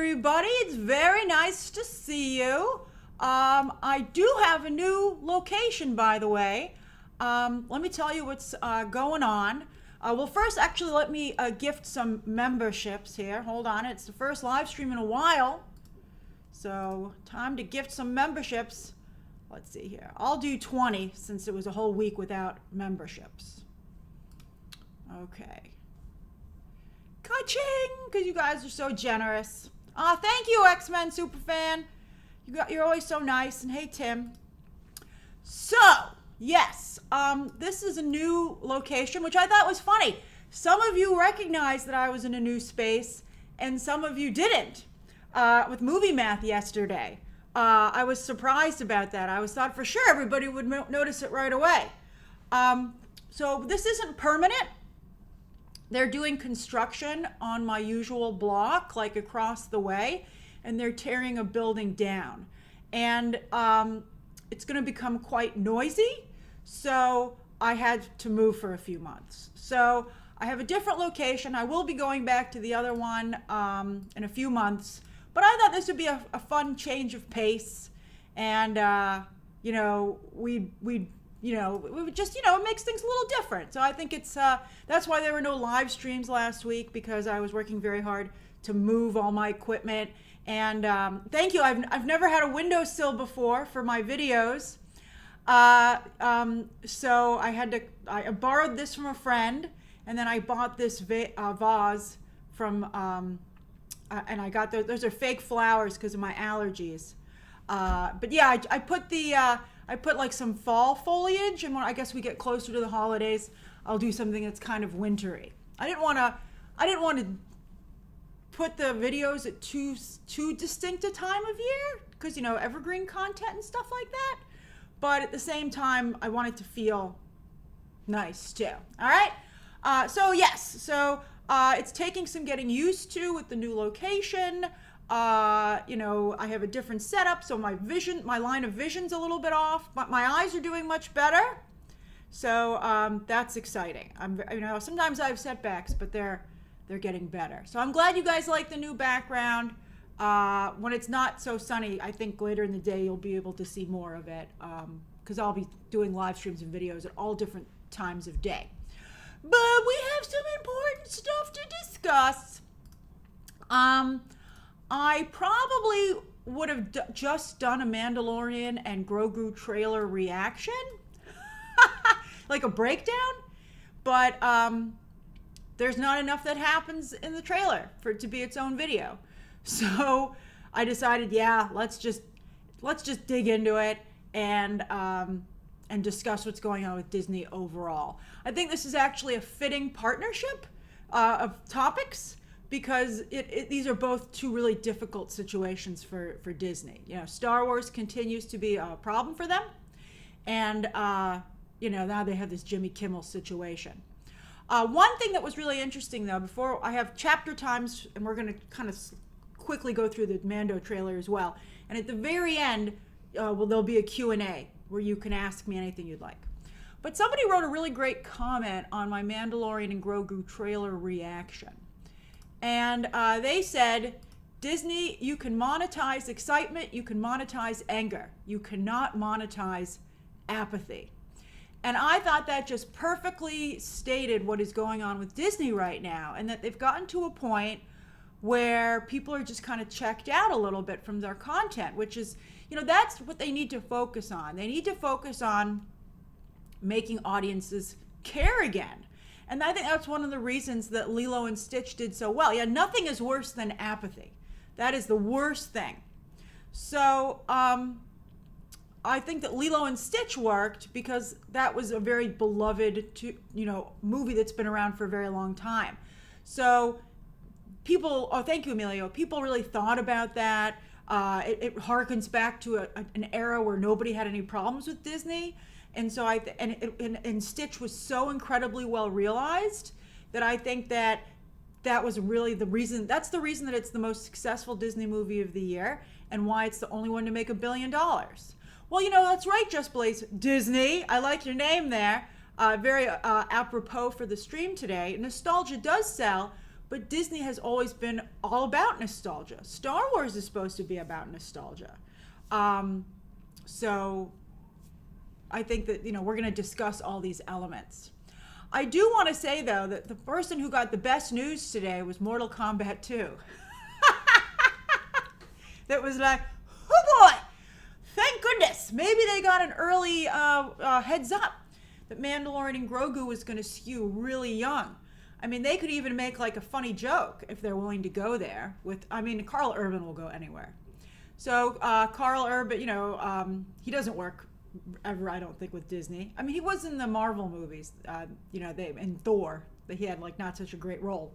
everybody. It's very nice to see you. I do have a new location, by the way. Let me tell you what's going on. Well, first, actually, let me gift some memberships here. Hold on. It's the first live stream in a while. So, time to gift some memberships. Let's see here. I'll do 20 since it was a whole week without memberships. Okay. Ka-ching! Because you guys are so generous. Thank you, X-Men Superfan. You're always so nice. And hey, Tim. So, yes, this is a new location, which I thought was funny. Some of you recognized that I was in a new space, and some of you didn't. With Movie Math yesterday, I was surprised about that. I thought for sure everybody would notice it right away. So this isn't permanent. They're doing construction on my usual block, like across the way, and they're tearing a building down. And it's going to become quite noisy, so I had to move for a few months. So I have a different location. I will be going back to the other one in a few months, but I thought this would be a fun change of pace, and we would just, it makes things a little different. So I think it's, that's why there were no live streams last week, because I was working very hard to move all my equipment. And thank you. I've never had a windowsill before for my videos. So I borrowed this from a friend, and then I bought this vase from, and I got those are fake flowers because of my allergies. But yeah, I put like some fall foliage, and when I guess we get closer to the holidays, I'll do something that's kind of wintry. I didn't want to put the videos at too distinct a time of year, because evergreen content and stuff like that. But at the same time, I want it to feel nice too. All right. So yes. So it's taking some getting used to with the new location. I have a different setup, so my line of vision's a little bit off, but my eyes are doing much better. So that's exciting. Sometimes I have setbacks, but they're getting better. So I'm glad you guys like the new background. When it's not so sunny, I think later in the day you'll be able to see more of it, because I'll be doing live streams and videos at all different times of day. But we have some important stuff to discuss. I probably would have just done a Mandalorian and Grogu trailer reaction, like a breakdown, but there's not enough that happens in the trailer for it to be its own video. So I decided, let's just dig into it and discuss what's going on with Disney overall. I think this is actually a fitting partnership of topics, because these are both two really difficult situations for Disney. Star Wars continues to be a problem for them, and now they have this Jimmy Kimmel situation. One thing that was really interesting, though, before I have chapter times, and we're going to kind of quickly go through the Mando trailer as well, and at the very end, there'll be a Q&A where you can ask me anything you'd like. But somebody wrote a really great comment on my Mandalorian and Grogu trailer reaction. And they said, Disney, you can monetize excitement, you can monetize anger. You cannot monetize apathy. And I thought that just perfectly stated what is going on with Disney right now, and that they've gotten to a point where people are just kind of checked out a little bit from their content, which is, that's what they need to focus on. They need to focus on making audiences care again. And I think that's one of the reasons that Lilo and Stitch did so well. Yeah, nothing is worse than apathy. That is the worst thing. So I think that Lilo and Stitch worked because that was a very beloved movie that's been around for a very long time. So thank you, Emilio. People really thought about that. It harkens back to an era where nobody had any problems with Disney. And so and Stitch was so incredibly well realized that I think that was really the reason. That's the reason that it's the most successful Disney movie of the year, and why it's the only one to make $1 billion. Well, that's right, Just Blaze. Disney, I like your name there. Very apropos for the stream today. Nostalgia does sell, but Disney has always been all about nostalgia. Star Wars is supposed to be about nostalgia. So I think that, we're going to discuss all these elements. I do want to say, though, that the person who got the best news today was Mortal Kombat 2. That was like, oh boy, thank goodness. Maybe they got an early heads up that Mandalorian and Grogu was going to skew really young. I mean, they could even make like a funny joke if they're willing to go there. Carl Urban will go anywhere. So Carl Urban, he doesn't work ever, I don't think, with Disney. I mean, he was in the Marvel movies, in Thor, that he had like not such a great role.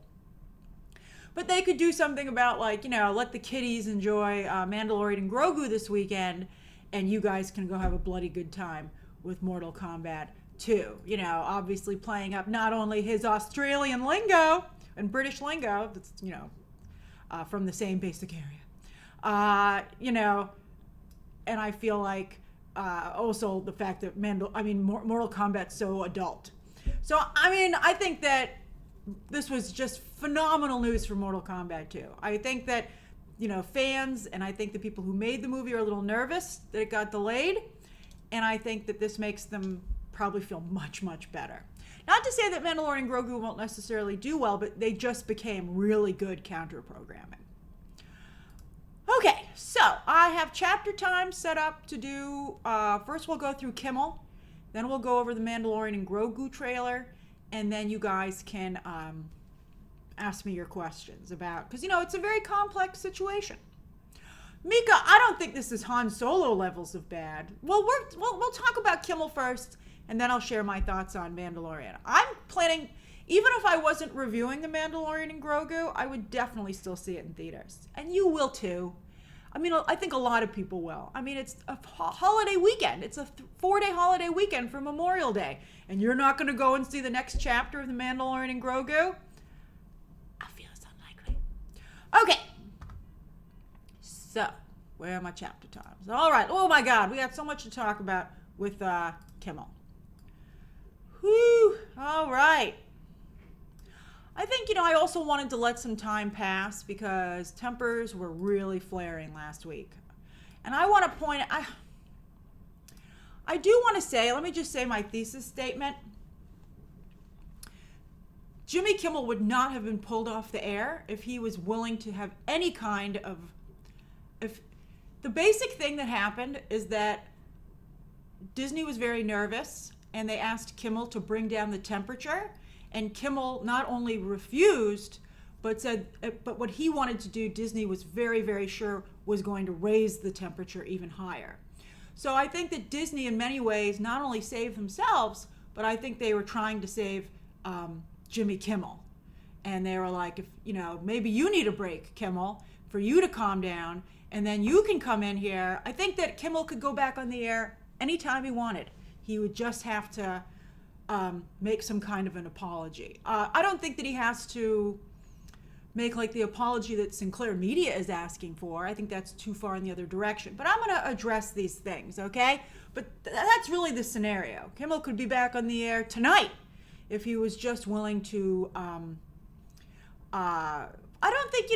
But they could do something about like, let the kiddies enjoy Mandalorian and Grogu this weekend, and you guys can go have a bloody good time with Mortal Kombat 2. Obviously playing up not only his Australian lingo and British lingo, that's, from the same basic area. And I feel like also the fact that Mortal Kombat's so adult. So, I think that this was just phenomenal news for Mortal Kombat 2. I think that, fans and I think the people who made the movie are a little nervous that it got delayed. And I think that this makes them probably feel much, much better. Not to say that Mandalorian and Grogu won't necessarily do well, but they just became really good counter-programming. Okay, so I have chapter time set up to do, first we'll go through Kimmel, then we'll go over the Mandalorian and Grogu trailer, and then you guys can ask me your questions about, because, it's a very complex situation. Mika, I don't think this is Han Solo levels of bad. Well, we'll talk about Kimmel first, and then I'll share my thoughts on Mandalorian. I'm planning, even if I wasn't reviewing the Mandalorian and Grogu, I would definitely still see it in theaters. And you will too. I think a lot of people will. It's a holiday weekend. It's a 4-day holiday weekend for Memorial Day. And you're not going to go and see the next chapter of the Mandalorian and Grogu? I feel it's unlikely. Okay. So, where are my chapter times? All right. Oh my God. We got so much to talk about with Kimmel. Whew. All right. I think, I also wanted to let some time pass because tempers were really flaring last week. And I want to point, I do want to say, let me just say my thesis statement. Jimmy Kimmel would not have been pulled off the air if he was willing to have any kind of, if the basic thing that happened is that Disney was very nervous and they asked Kimmel to bring down the temperature. And Kimmel not only refused, but said, but what he wanted to do, Disney was very, very sure was going to raise the temperature even higher. So I think that Disney, in many ways, not only saved themselves, but I think they were trying to save Jimmy Kimmel. And they were like, if maybe you need a break, Kimmel, for you to calm down, and then you can come in here. I think that Kimmel could go back on the air anytime he wanted. He would just have to make some kind of an apology. I don't think that he has to make like the apology that Sinclair Media is asking for. I think that's too far in the other direction. But I'm going to address these things, okay? But that's really the scenario. Kimmel could be back on the air tonight if he was just willing to. I don't think,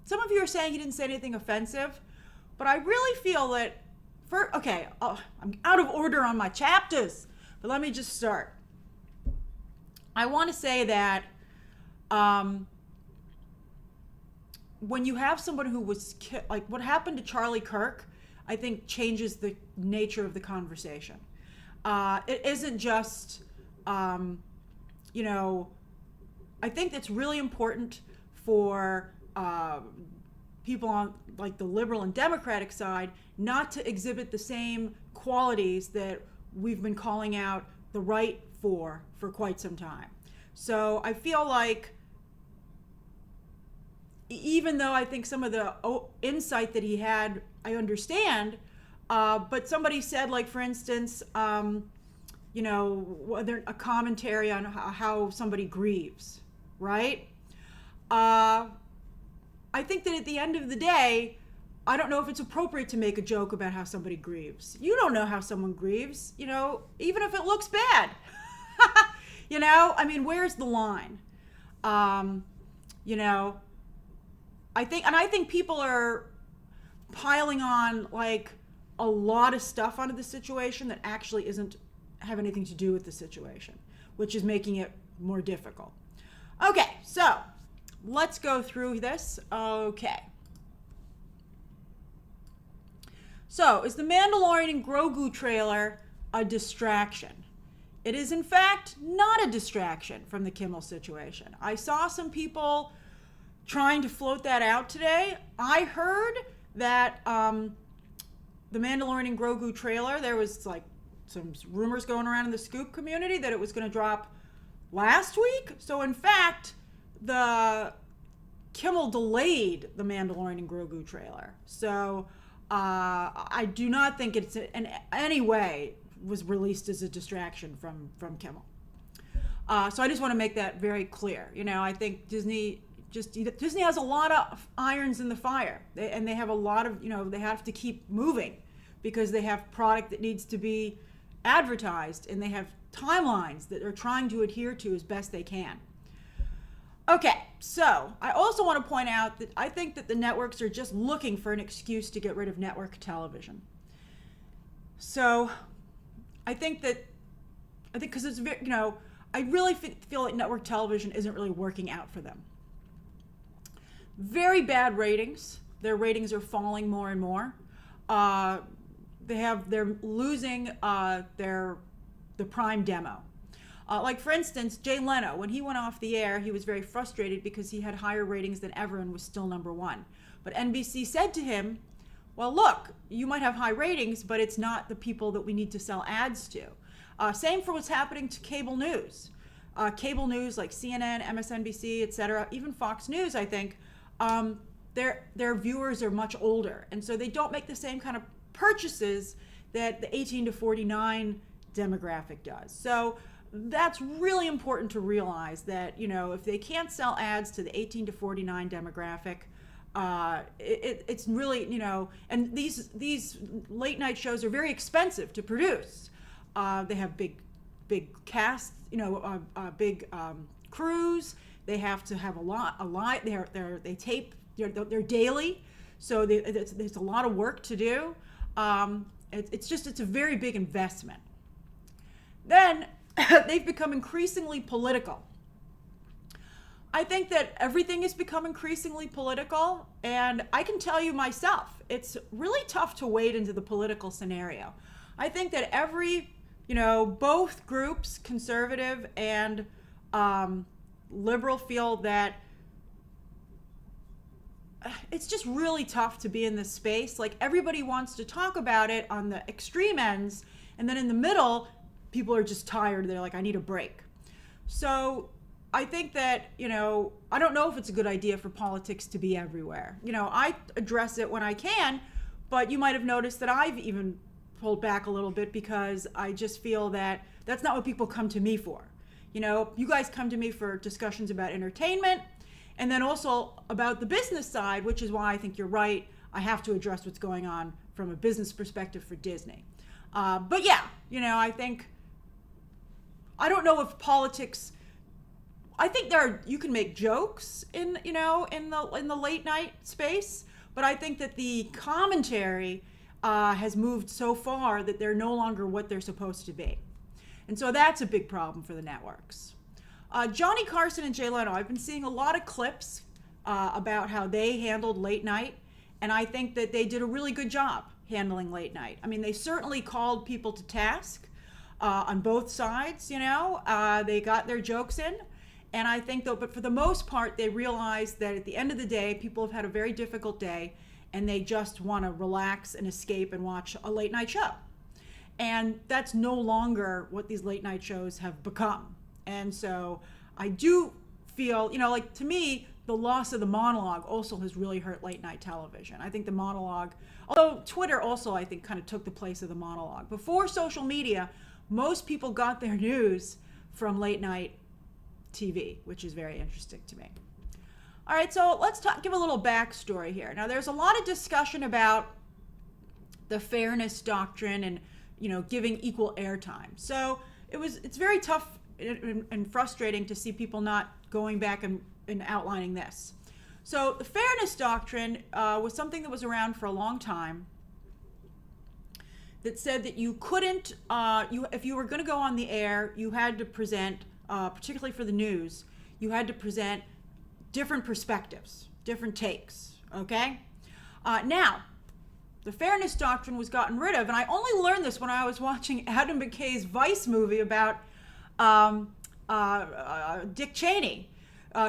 some of you are saying he didn't say anything offensive, but I really feel that, I'm out of order on my chapters. But let me just start. I want to say that when you have someone who was like what happened to Charlie Kirk, I think changes the nature of the conversation. It isn't just, I think it's really important for people on like the liberal and Democratic side not to exhibit the same qualities that we've been calling out the right for quite some time. So I feel like even though I think some of the insight that he had, I understand, but somebody said, like, for instance, whether a commentary on how somebody grieves, right? I think that at the end of the day, I don't know if it's appropriate to make a joke about how somebody grieves. You don't know how someone grieves, even if it looks bad. Where's the line? You know, I think people are piling on like a lot of stuff onto the situation that actually isn't have anything to do with the situation, which is making it more difficult. Okay, so let's go through this. Okay. So, is the Mandalorian and Grogu trailer a distraction? It is, in fact, not a distraction from the Kimmel situation. I saw some people trying to float that out today. I heard that the Mandalorian and Grogu trailer, there was like some rumors going around in the Scoop community that it was going to drop last week. So, in fact, the Kimmel delayed the Mandalorian and Grogu trailer. So, I do not think it's in any way was released as a distraction from Kimmel. So I just want to make that very clear. You know, I think Disney has a lot of irons in the fire, and they have a lot of, you know, they have to keep moving because they have product that needs to be advertised, and they have timelines that they're trying to adhere to as best they can. Okay, so I also want to point out that I think that the networks are just looking for an excuse to get rid of network television. So I think because it's, you know, I really feel like network television isn't really working out for them. Very bad ratings. Their ratings are falling more and more. They're losing the Prime demo. Like, for instance, Jay Leno, when he went off the air, he was very frustrated because he had higher ratings than ever and was still #1. But NBC said to him, well, look, you might have high ratings, but it's not the people that we need to sell ads to. Same for what's happening to cable news. Cable news like CNN, MSNBC, etc., even Fox News, I think, their viewers are much older. And so they don't make the same kind of purchases that the 18 to 49 demographic does. So that's really important to realize that, you know, if they can't sell ads to the 18 to 49 demographic, it's really, you know, and these late night shows are very expensive to produce. They have big casts, you know, big crews. They have to have a lot. They tape. They're daily, so there's a lot of work to do. It's a very big investment. Then they've become increasingly political. I think that everything has become increasingly political, and I can tell you myself, it's really tough to wade into the political scenario. I think that both groups, conservative and liberal, feel that it's just really tough to be in this space. Like, everybody wants to talk about it on the extreme ends, and then in the middle, people are just tired. They're like, I need a break. So I think that, you know, I don't know if it's a good idea for politics to be everywhere. You know, I address it when I can, but you might have noticed that I've even pulled back a little bit because I just feel that that's not what people come to me for. You know, you guys come to me for discussions about entertainment and then also about the business side, which is why I think you're right. I have to address what's going on from a business perspective for Disney. But yeah, you know, I don't know if politics, I think you can make jokes in the late night space, but I think that the commentary has moved so far that they're no longer what they're supposed to be. And so that's a big problem for the networks. Johnny Carson and Jay Leno, I've been seeing a lot of clips about how they handled late night, and I think that they did a really good job handling late night. I mean, they certainly called people to task on both sides, you know. They got their jokes in. And I think, though, but for the most part, they realized that at the end of the day, people have had a very difficult day, and they just want to relax and escape and watch a late night show. And that's no longer what these late night shows have become. And so I do feel, you know, like, to me, the loss of the monologue also has really hurt late night television. I think the monologue, although Twitter also, I think, kind of took the place of the monologue. Before social media, most people got their news from late night TV, which is very interesting to me. All right, so let's give a little backstory here. Now, there's a lot of discussion about the fairness doctrine and, you know, giving equal airtime. So it's very tough and frustrating to see people not going back and outlining this. So the fairness doctrine was something that was around for a long time, that said that you couldn't, if you were going to go on the air, you had to present, particularly for the news, you had to present different perspectives, different takes, okay? Now, the fairness doctrine was gotten rid of, and I only learned this when I was watching Adam McKay's Vice movie about Dick Cheney.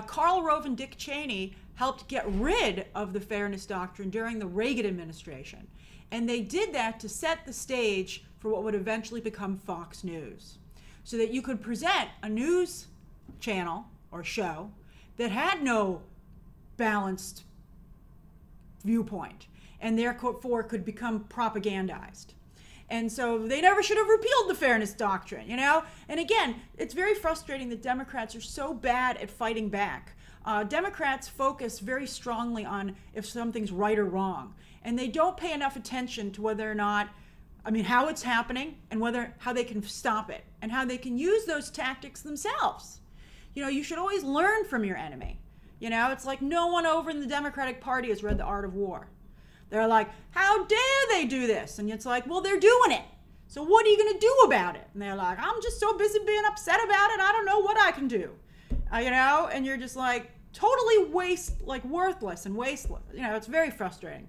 Karl Rove and Dick Cheney helped get rid of the fairness doctrine during the Reagan administration. And they did that to set the stage for what would eventually become Fox News, so that you could present a news channel or show that had no balanced viewpoint, and therefore could become propagandized. And so they never should have repealed the fairness doctrine, you know? And again, it's very frustrating that Democrats are so bad at fighting back. Democrats focus very strongly on if something's right or wrong, and they don't pay enough attention to whether or not, how it's happening, and how they can stop it, and how they can use those tactics themselves. You know, you should always learn from your enemy. You know, it's like no one over in the Democratic Party has read The Art of War. They're like, how dare they do this? And it's like, well, they're doing it. So what are you going to do about it? And they're like, I'm just so busy being upset about it, I don't know what I can do. You know, and you're just like totally worthless and wasteless. You know, it's very frustrating.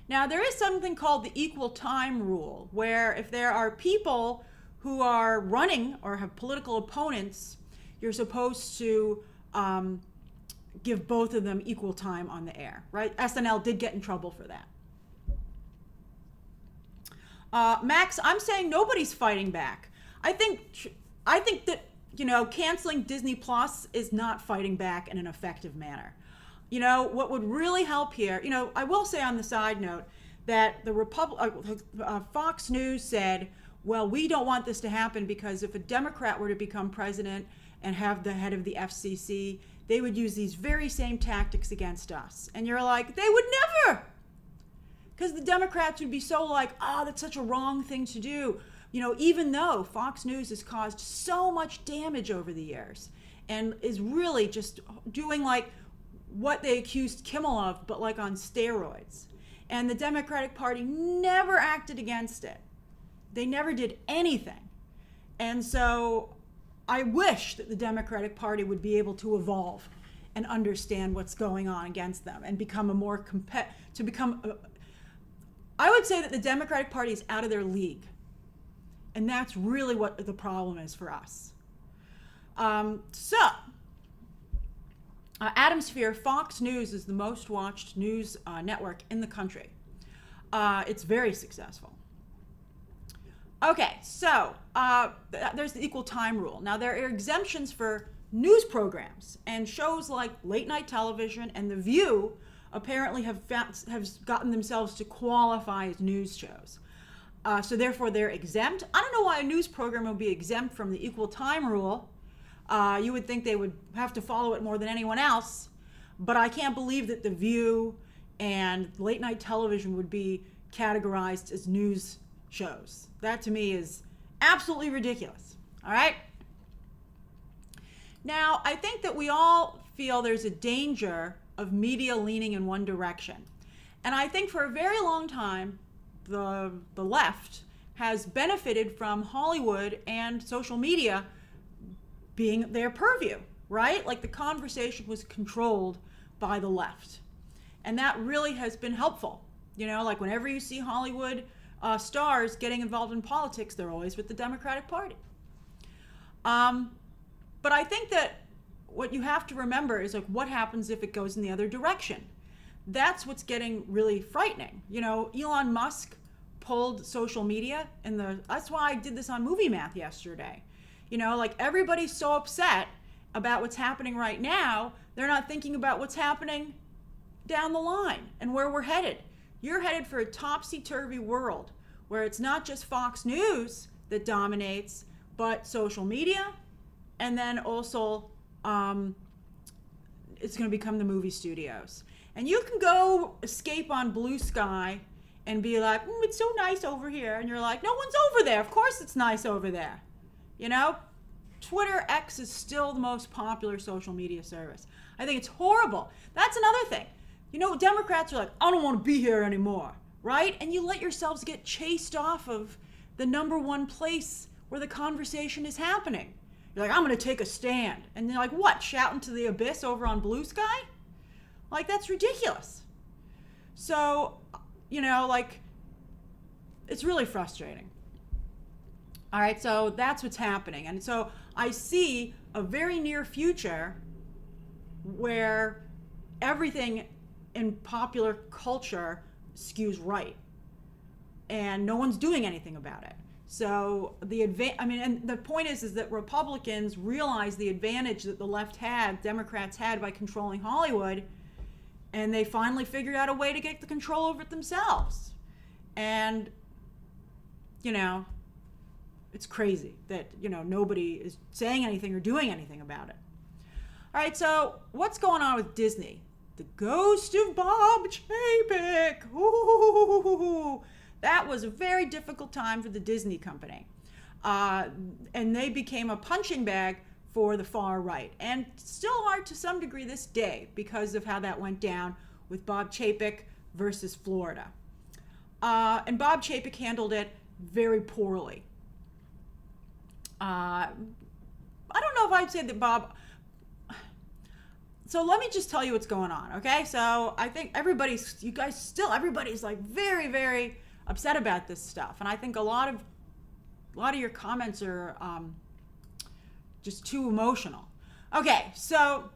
Now, there is something called the equal time rule, where if there are people who are running or have political opponents, you're supposed to give both of them equal time on the air, right? SNL did get in trouble for that. Max, I'm saying nobody's fighting back. I think that, you know, canceling Disney Plus is not fighting back in an effective manner. You know, what would really help here, you know, I will say on the side note that the Fox News said, well, we don't want this to happen because if a Democrat were to become president and have the head of the FCC, they would use these very same tactics against us. And you're like, they would never! Because the Democrats would be so like, oh, that's such a wrong thing to do. You know, even though Fox News has caused so much damage over the years and is really just doing like what they accused Kimmel of, but like on steroids. And the Democratic Party never acted against it. They never did anything. And so I wish that the Democratic Party would be able to evolve and understand what's going on against them and become a more I would say that the Democratic Party is out of their league. And that's really what the problem is for us. Atomsphere, Fox News is the most watched news network in the country. It's very successful. Okay, so there's the equal time rule. Now, there are exemptions for news programs, and shows like late night television and The View apparently have gotten themselves to qualify as news shows. So therefore, they're exempt. I don't know why a news program would be exempt from the equal time rule. You would think they would have to follow it more than anyone else, but I can't believe that The View and late night television would be categorized as news shows. That to me is absolutely ridiculous. All right? Now, I think that we all feel there's a danger of media leaning in one direction. And I think for a very long time, the left has benefited from Hollywood and social media being their purview, right? Like the conversation was controlled by the left. And that really has been helpful. You know, like whenever you see Hollywood stars getting involved in politics, they're always with the Democratic Party. But I think that what you have to remember is like what happens if it goes in the other direction. That's what's getting really frightening. You know, Elon Musk pulled social media, and that's why I did this on Movie Math yesterday. You know, like everybody's so upset about what's happening right now, they're not thinking about what's happening down the line and where we're headed. You're headed for a topsy-turvy world where it's not just Fox News that dominates, but social media, and then also it's going to become the movie studios. And you can go escape on Blue Sky and be like, it's so nice over here. And you're like, no one's over there. Of course it's nice over there. You know? Twitter X is still the most popular social media service. I think it's horrible. That's another thing. You know, Democrats are like, I don't want to be here anymore, right? And you let yourselves get chased off of the number one place where the conversation is happening. You're like, I'm going to take a stand. And they're like, what? Shouting to the abyss over on Blue Sky? Like, that's ridiculous. So, you know, like, it's really frustrating. All right, so that's what's happening. And so I see a very near future where everything in popular culture skews right. And no one's doing anything about it. So and the point is that Republicans realize the advantage that the left had, Democrats had by controlling Hollywood, and they finally figured out a way to get the control over it themselves. And, you know, it's crazy that, you know, nobody is saying anything or doing anything about it. All right, so what's going on with Disney? The ghost of Bob Chapek. Ooh, that was a very difficult time for the Disney company. And they became a punching bag for the far right. And still are to some degree this day because of how that went down with Bob Chapek versus Florida. And Bob Chapek handled it very poorly. I don't know if I'd say that Bob... So let me just tell you what's going on, okay? So I think everybody's like very, very upset about this stuff. And I think a lot of your comments are just too emotional. Okay, so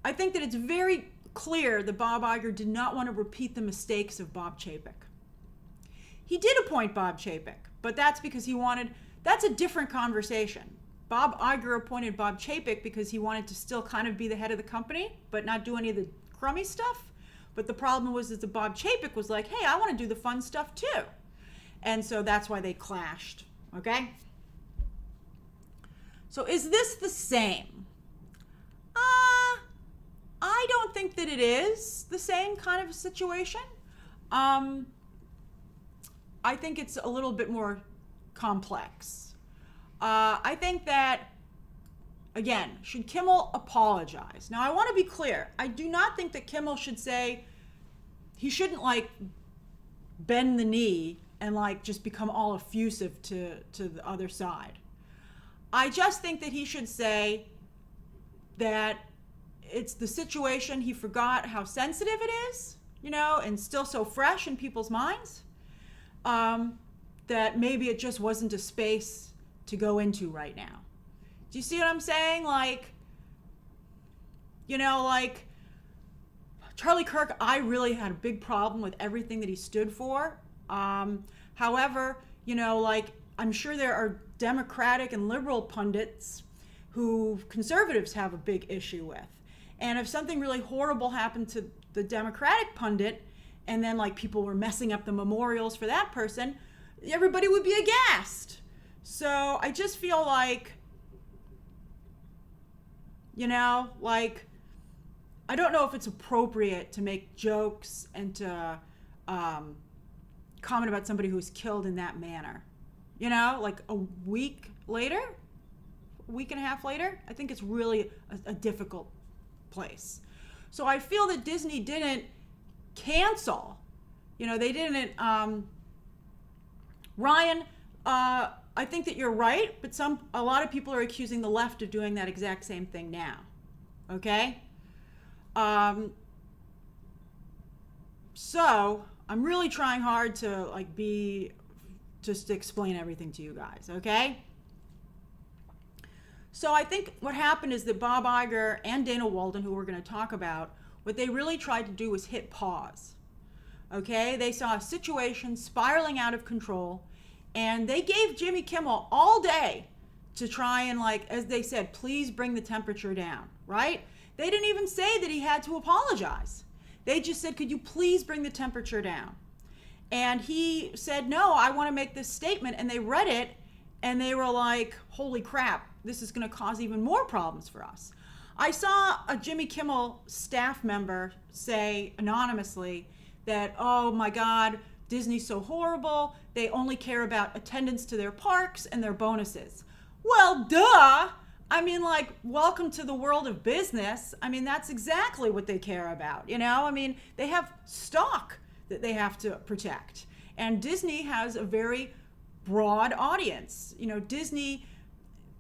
I think that it's very clear that Bob Iger did not want to repeat the mistakes of Bob Chapek. He did appoint Bob Chapek, but that's because that's a different conversation. Bob Iger appointed Bob Chapek because he wanted to still kind of be the head of the company, but not do any of the crummy stuff. But the problem was that Bob Chapek was like, hey, I want to do the fun stuff too. And so that's why they clashed, okay? So is this the same? I don't think that it is the same kind of a situation. I think it's a little bit more complex. I think that, again, should Kimmel apologize? Now, I want to be clear. I do not think that Kimmel should say, he shouldn't, like, bend the knee and, like, just become all effusive to the other side. I just think that he should say that it's the situation, he forgot how sensitive it is, you know, and still so fresh in people's minds, that maybe it just wasn't a space to go into right now. Do you see what I'm saying? Like, you know, like Charlie Kirk, I really had a big problem with everything that he stood for. However, you know, like I'm sure there are Democratic and liberal pundits who conservatives have a big issue with. And if something really horrible happened to the Democratic pundit and then like people were messing up the memorials for that person, everybody would be aghast. So I just feel like, you know, like, I don't know if it's appropriate to make jokes and to comment about somebody who was killed in that manner. You know, like a week and a half later, I think it's really a difficult place. So I feel that Disney didn't cancel. You know, they didn't, Ryan, I think that you're right, but a lot of people are accusing the left of doing that exact same thing now. Okay? So I'm really trying hard to like just to explain everything to you guys, okay? So I think what happened is that Bob Iger and Dana Walden, who we're going to talk about, what they really tried to do was hit pause. Okay? They saw a situation spiraling out of control. And they gave Jimmy Kimmel all day to try and, like, as they said, please bring the temperature down, right? They didn't even say that he had to apologize. They just said, could you please bring the temperature down? And he said, no, I want to make this statement. And they read it, and they were like, holy crap, this is going to cause even more problems for us. I saw a Jimmy Kimmel staff member say anonymously that, oh, my God, Disney's so horrible. They only care about attendance to their parks and their bonuses. Well, duh. I mean, like, welcome to the world of business. I mean, that's exactly what they care about, you know? I mean, they have stock that they have to protect. And Disney has a very broad audience. You know, Disney,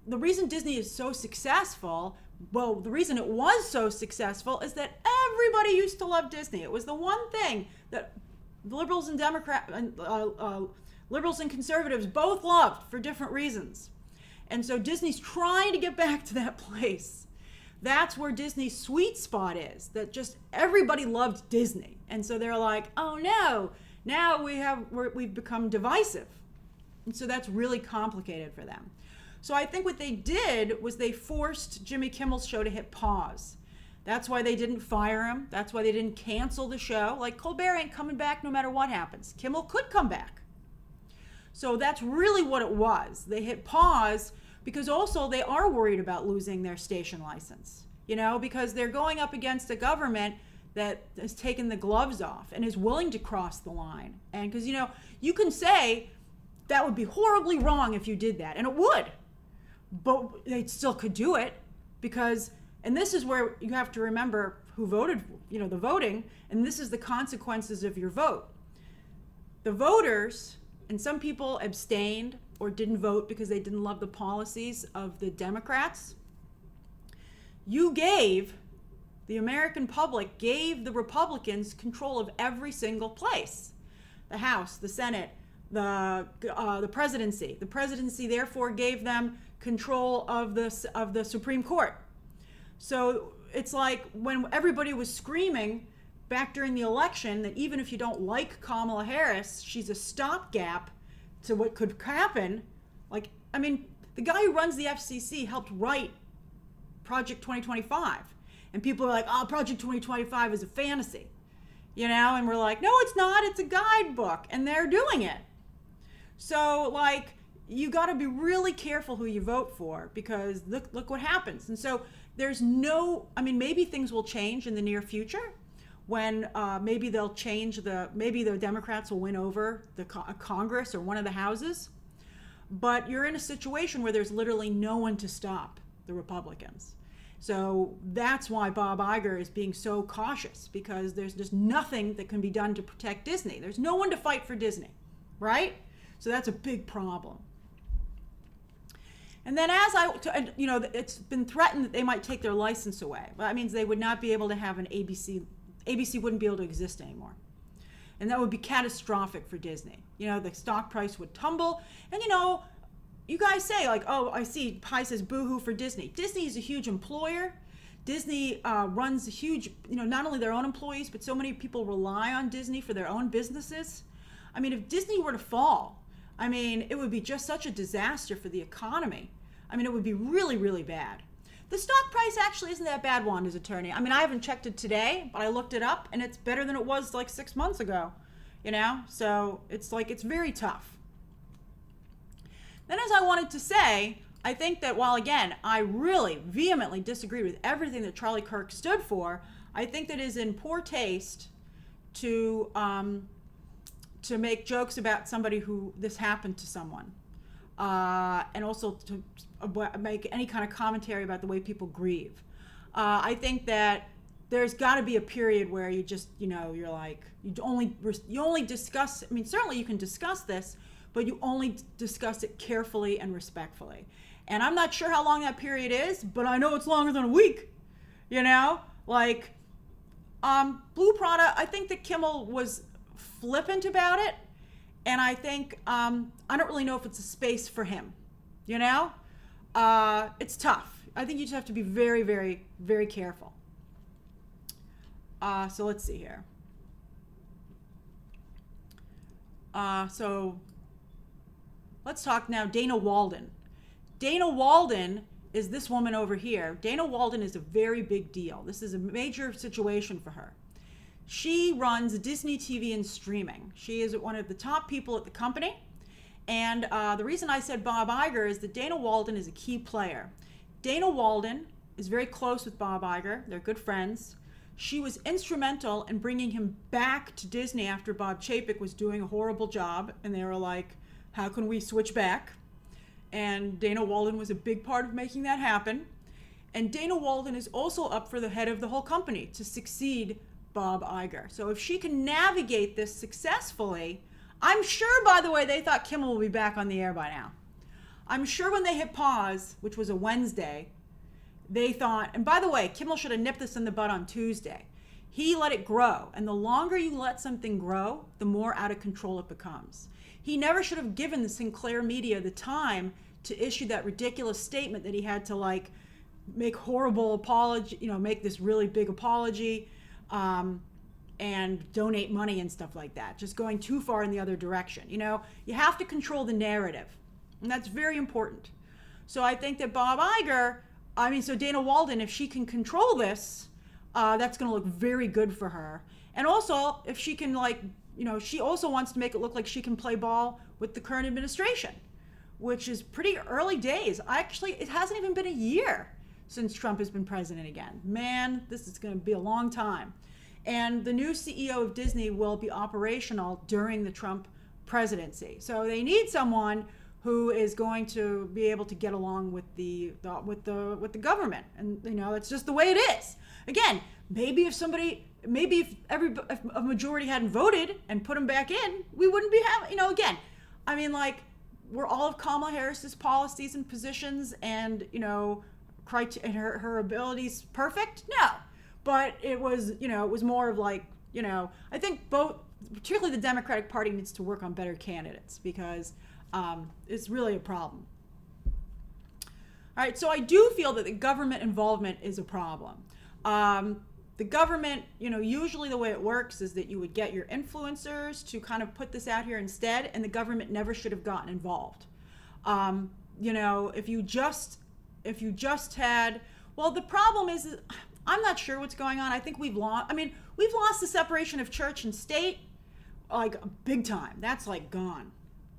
the reason Disney is so successful, well, the reason it was so successful is that everybody used to love Disney. It was the one thing that liberals and liberals and conservatives both loved for different reasons. And so Disney's trying to get back to that place. That's where Disney's sweet spot is, that just everybody loved Disney. And so they're like, oh no, now we've become divisive. And so that's really complicated for them. So I think what they did was they forced Jimmy Kimmel's show to hit pause. That's why they didn't fire him. That's why they didn't cancel the show. Like, Colbert ain't coming back no matter what happens. Kimmel could come back. So that's really what it was. They hit pause because also they are worried about losing their station license, you know, because they're going up against a government that has taken the gloves off and is willing to cross the line. And because, you know, you can say that would be horribly wrong if you did that, and it would, but they still could do it because, and this is where you have to remember who voted, you know, the voting, and this is the consequences of your vote. The voters, and some people abstained or didn't vote because they didn't love the policies of the Democrats. You gave, the American public gave the Republicans control of every single place. The House, the Senate, the presidency. The presidency therefore gave them control of the Supreme Court. So it's like when everybody was screaming back during the election that even if you don't like Kamala Harris, she's a stopgap to what could happen. Like, I mean, the guy who runs the FCC helped write Project 2025. And people are like, oh, Project 2025 is a fantasy, you know? And we're like, no, it's not. It's a guidebook. And they're doing it. So, like, you got to be really careful who you vote for because look what happens. And so there's no, I mean, maybe things will change in the near future when maybe they'll change maybe the Democrats will win over the Congress or one of the houses. But you're in a situation where there's literally no one to stop the Republicans. So that's why Bob Iger is being so cautious, because there's just nothing that can be done to protect Disney. There's no one to fight for Disney, right? So that's a big problem. And then you know, it's been threatened that they might take their license away. Well, that means they would not be able to have an ABC. ABC wouldn't be able to exist anymore. And that would be catastrophic for Disney. You know, the stock price would tumble. And, you know, you guys say, like, oh, I see Pi says boo-hoo for Disney. Disney is a huge employer. Disney runs a huge, you know, not only their own employees, but so many people rely on Disney for their own businesses. I mean, if Disney were to fall, I mean, it would be just such a disaster for the economy. I mean, it would be really, really bad. The stock price actually isn't that bad, Wanda's attorney. I mean, I haven't checked it today, but I looked it up, and it's better than it was like 6 months ago, you know? So it's like, it's very tough. Then, as I wanted to say, I think that while, again, I really vehemently disagree with everything that Charlie Kirk stood for, I think that it is in poor taste to make jokes about somebody who this happened to someone. And also to make any kind of commentary about the way people grieve. I think that there's got to be a period where you just, you know, you're like, you only discuss, I mean, certainly you can discuss this, but you only discuss it carefully and respectfully. And I'm not sure how long that period is, but I know it's longer than a week, you know? Like, Blue Prada, I think that Kimmel was flippant about it. And I think, I don't really know if it's a space for him, you know? It's tough. I think you just have to be very, very, very careful. So let's see here. So let's talk now Dana Walden. Dana Walden is this woman over here. Dana Walden is a very big deal. This is a major situation for her. She runs Disney TV and streaming. She is one of the top people at the company. And the reason I said Bob Iger is that Dana Walden is a key player. Dana Walden is very close with Bob Iger. They're good friends. She was instrumental in bringing him back to Disney after Bob Chapek was doing a horrible job. And they were like, how can we switch back? And Dana Walden was a big part of making that happen. And Dana Walden is also up for the head of the whole company to succeed Bob Iger. So if she can navigate this successfully, I'm sure, by the way, they thought Kimmel will be back on the air by now. I'm sure when they hit pause, which was a Wednesday, they thought, and by the way, Kimmel should have nipped this in the bud on Tuesday. He let it grow. And the longer you let something grow, the more out of control it becomes. He never should have given the Sinclair media the time to issue that ridiculous statement that he had to like make horrible apology, make this really big apology, and donate money and stuff like that. Just going too far in the other direction. You have to control the narrative. And that's very important. So I think that so Dana Walden, if she can control this, that's going to look very good for her. And also, if she can she also wants to make it look like she can play ball with the current administration, which is pretty early days. Actually, it hasn't even been a year since Trump has been president again. Man, this is going to be a long time. And the new CEO of Disney will be operational during the Trump presidency. So they need someone who is going to be able to get along with the government. And it's just the way it is. Again, maybe if a majority hadn't voted and put him back in, we wouldn't be having, were all of Kamala Harris's policies and positions and, her abilities perfect? No. But it was more of I think particularly the Democratic Party needs to work on better candidates because it's really a problem. All right, so I do feel that the government involvement is a problem. The government, usually the way it works is that you would get your influencers to kind of put this out here instead, and the government never should have gotten involved. If you just had, the problem is I'm not sure what's going on. I think we've lost the separation of church and state, big time. That's gone.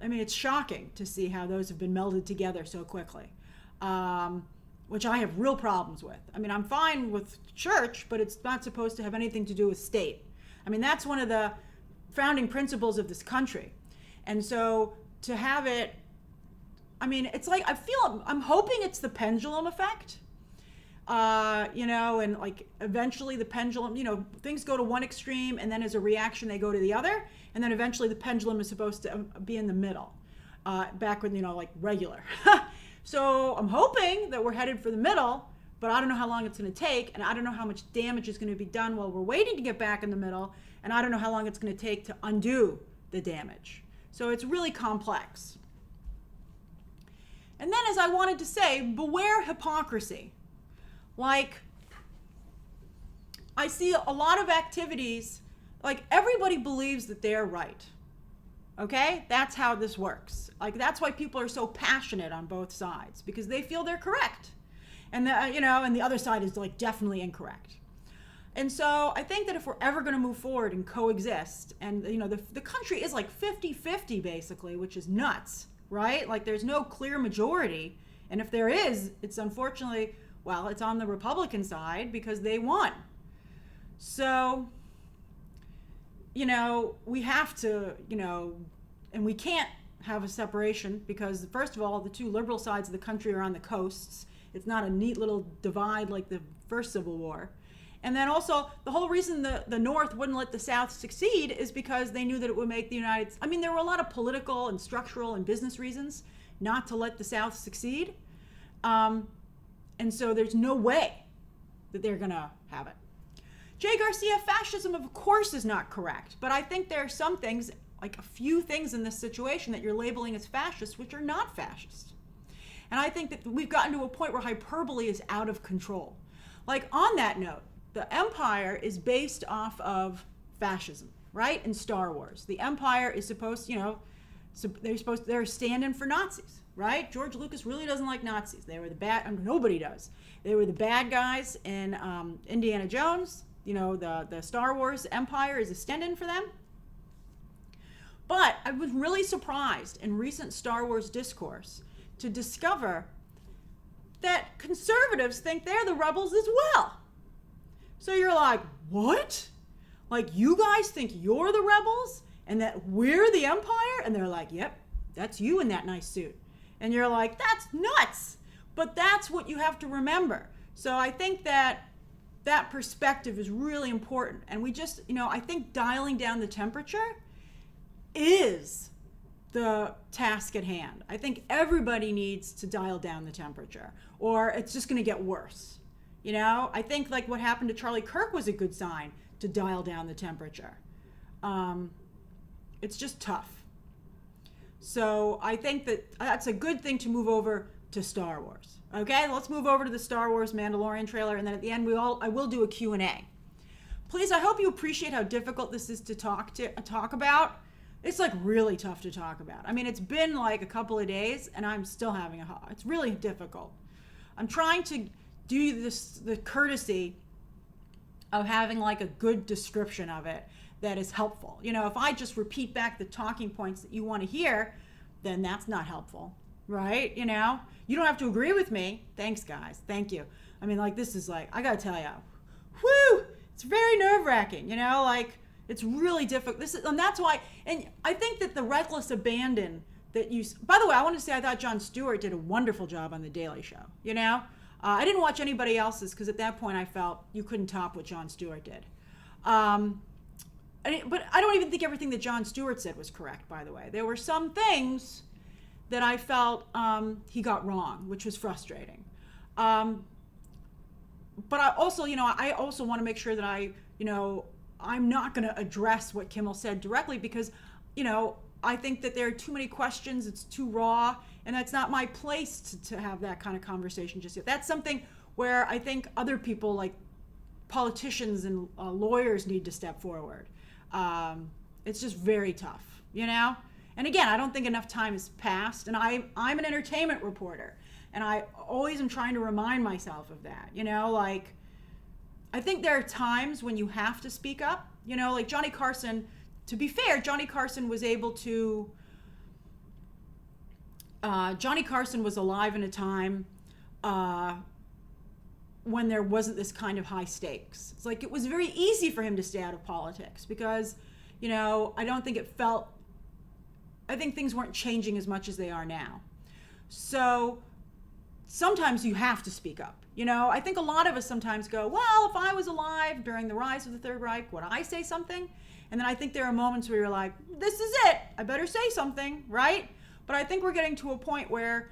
It's shocking to see how those have been melded together so quickly. Which I have real problems with. I'm fine with church, but it's not supposed to have anything to do with state. That's one of the founding principles of this country. And so to have it, it's I'm hoping it's the pendulum effect, and eventually the pendulum, things go to one extreme and then as a reaction, they go to the other. And then eventually the pendulum is supposed to be in the middle, back when, regular. So I'm hoping that we're headed for the middle, but I don't know how long it's going to take, and I don't know how much damage is going to be done while we're waiting to get back in the middle, and I don't know how long it's going to take to undo the damage. So it's really complex. And then, as I wanted to say, beware hypocrisy. I see a lot of activities, everybody believes that they're right. Okay? That's how this works. That's why people are so passionate on both sides, because they feel they're correct. And and the other side is definitely incorrect. And so I think that if we're ever going to move forward and coexist, and the country is 50-50 basically, which is nuts, right? There's no clear majority. And if there is, it's unfortunately, it's on the Republican side because they won. So we have to, and we can't have a separation because, first of all, the two liberal sides of the country are on the coasts. It's not a neat little divide like the first Civil War. And then also, the whole reason the North wouldn't let the South succeed is because they knew that it would make the United States. There were a lot of political and structural and business reasons not to let the South succeed. And so there's no way that they're going to have it. Jay Garcia, fascism, of course, is not correct. But I think there are some things, a few things in this situation that you're labeling as fascist, which are not fascist. And I think that we've gotten to a point where hyperbole is out of control. On that note, the Empire is based off of fascism, right? In Star Wars. The Empire is supposed, they're stand-in for Nazis, right? George Lucas really doesn't like Nazis. They were the bad, nobody does. They were the bad guys in Indiana Jones. The Star Wars Empire is a stand-in for them. But I was really surprised in recent Star Wars discourse to discover that conservatives think they're the rebels as well. So you're what? You guys think you're the rebels and that we're the Empire? And they're yep, that's you in that nice suit. And you're like, that's nuts. But that's what you have to remember. So I think that perspective is really important. And we just, I think dialing down the temperature is the task at hand. I think everybody needs to dial down the temperature, or it's just going to get worse. I think like what happened to Charlie Kirk was a good sign to dial down the temperature. It's just tough. So I think that's a good thing to move over to Star Wars. Okay, let's move over to the Star Wars Mandalorian trailer, and then at the end I will do a Q&A. Please, I hope you appreciate how difficult this is to talk about. It's like really tough to talk about. I mean, it's been like a couple of days and I'm still having it's really difficult. I'm trying to do the courtesy of having like a good description of it that is helpful. If I just repeat back the talking points that you want to hear, then that's not helpful, right? You don't have to agree with me. Thanks, guys. Thank you. I mean, like, this is like, I gotta tell you, whoo, it's very nerve-wracking, like, it's really difficult. And that's why, and I think that the reckless abandon that by the way, I want to say I thought Jon Stewart did a wonderful job on The Daily Show, I didn't watch anybody else's because at that point I felt you couldn't top what Jon Stewart did. But I don't even think everything that Jon Stewart said was correct, by the way. There were some things that I felt he got wrong, which was frustrating. But I also, I also want to make sure that I'm not going to address what Kimmel said directly because, I think that there are too many questions. It's too raw, and that's not my place to have that kind of conversation just yet. That's something where I think other people, like politicians and lawyers, need to step forward. It's just very tough, And again, I don't think enough time has passed, and I'm an entertainment reporter, and I always am trying to remind myself of that. Like, I think there are times when you have to speak up. Like Johnny Carson. To be fair, Johnny Carson was able to. Johnny Carson was alive in a time when there wasn't this kind of high stakes. It's like it was very easy for him to stay out of politics because, I don't think it felt. I think things weren't changing as much as they are now. So sometimes you have to speak up. I think a lot of us sometimes go, well, if I was alive during the rise of the Third Reich, would I say something? And then I think there are moments where you're like, this is it. I better say something, right? But I think we're getting to a point where,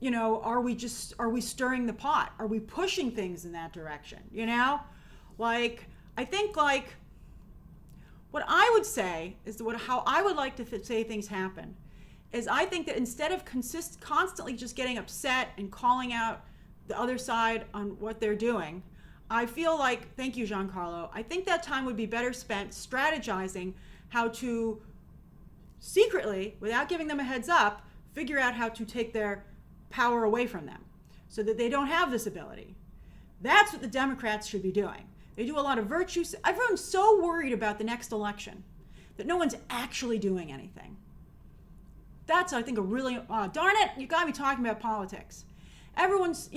are we stirring the pot? Are we pushing things in that direction? Like, I think like, what I would say is how I would like to say things happen is I think that instead of constantly just getting upset and calling out the other side on what they're doing, I feel like, thank you, Giancarlo, I think that time would be better spent strategizing how to secretly, without giving them a heads up, figure out how to take their power away from them so that they don't have this ability. That's what the Democrats should be doing. They do a lot of virtue. Everyone's so worried about the next election that no one's actually doing anything. That's, I think, a really, darn it, you got me talking about politics. Everyone's,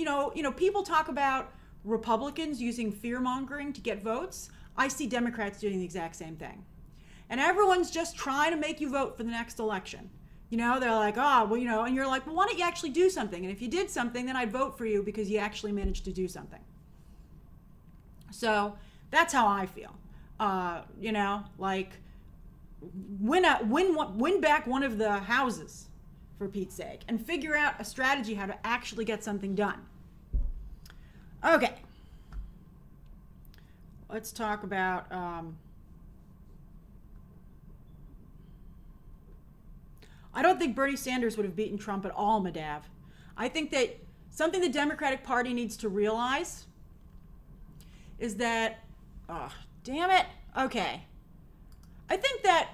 people talk about Republicans using fear-mongering to get votes. I see Democrats doing the exact same thing. And everyone's just trying to make you vote for the next election. They're like, and you're like, well, why don't you actually do something? And if you did something, then I'd vote for you because you actually managed to do something. So that's how I feel. Like win back one of the houses, for Pete's sake, and figure out a strategy how to actually get something done. Okay. Let's talk about I don't think Bernie Sanders would have beaten Trump at all, Madav. I think that something the Democratic Party needs to realize is that, oh, damn it. Okay. I think that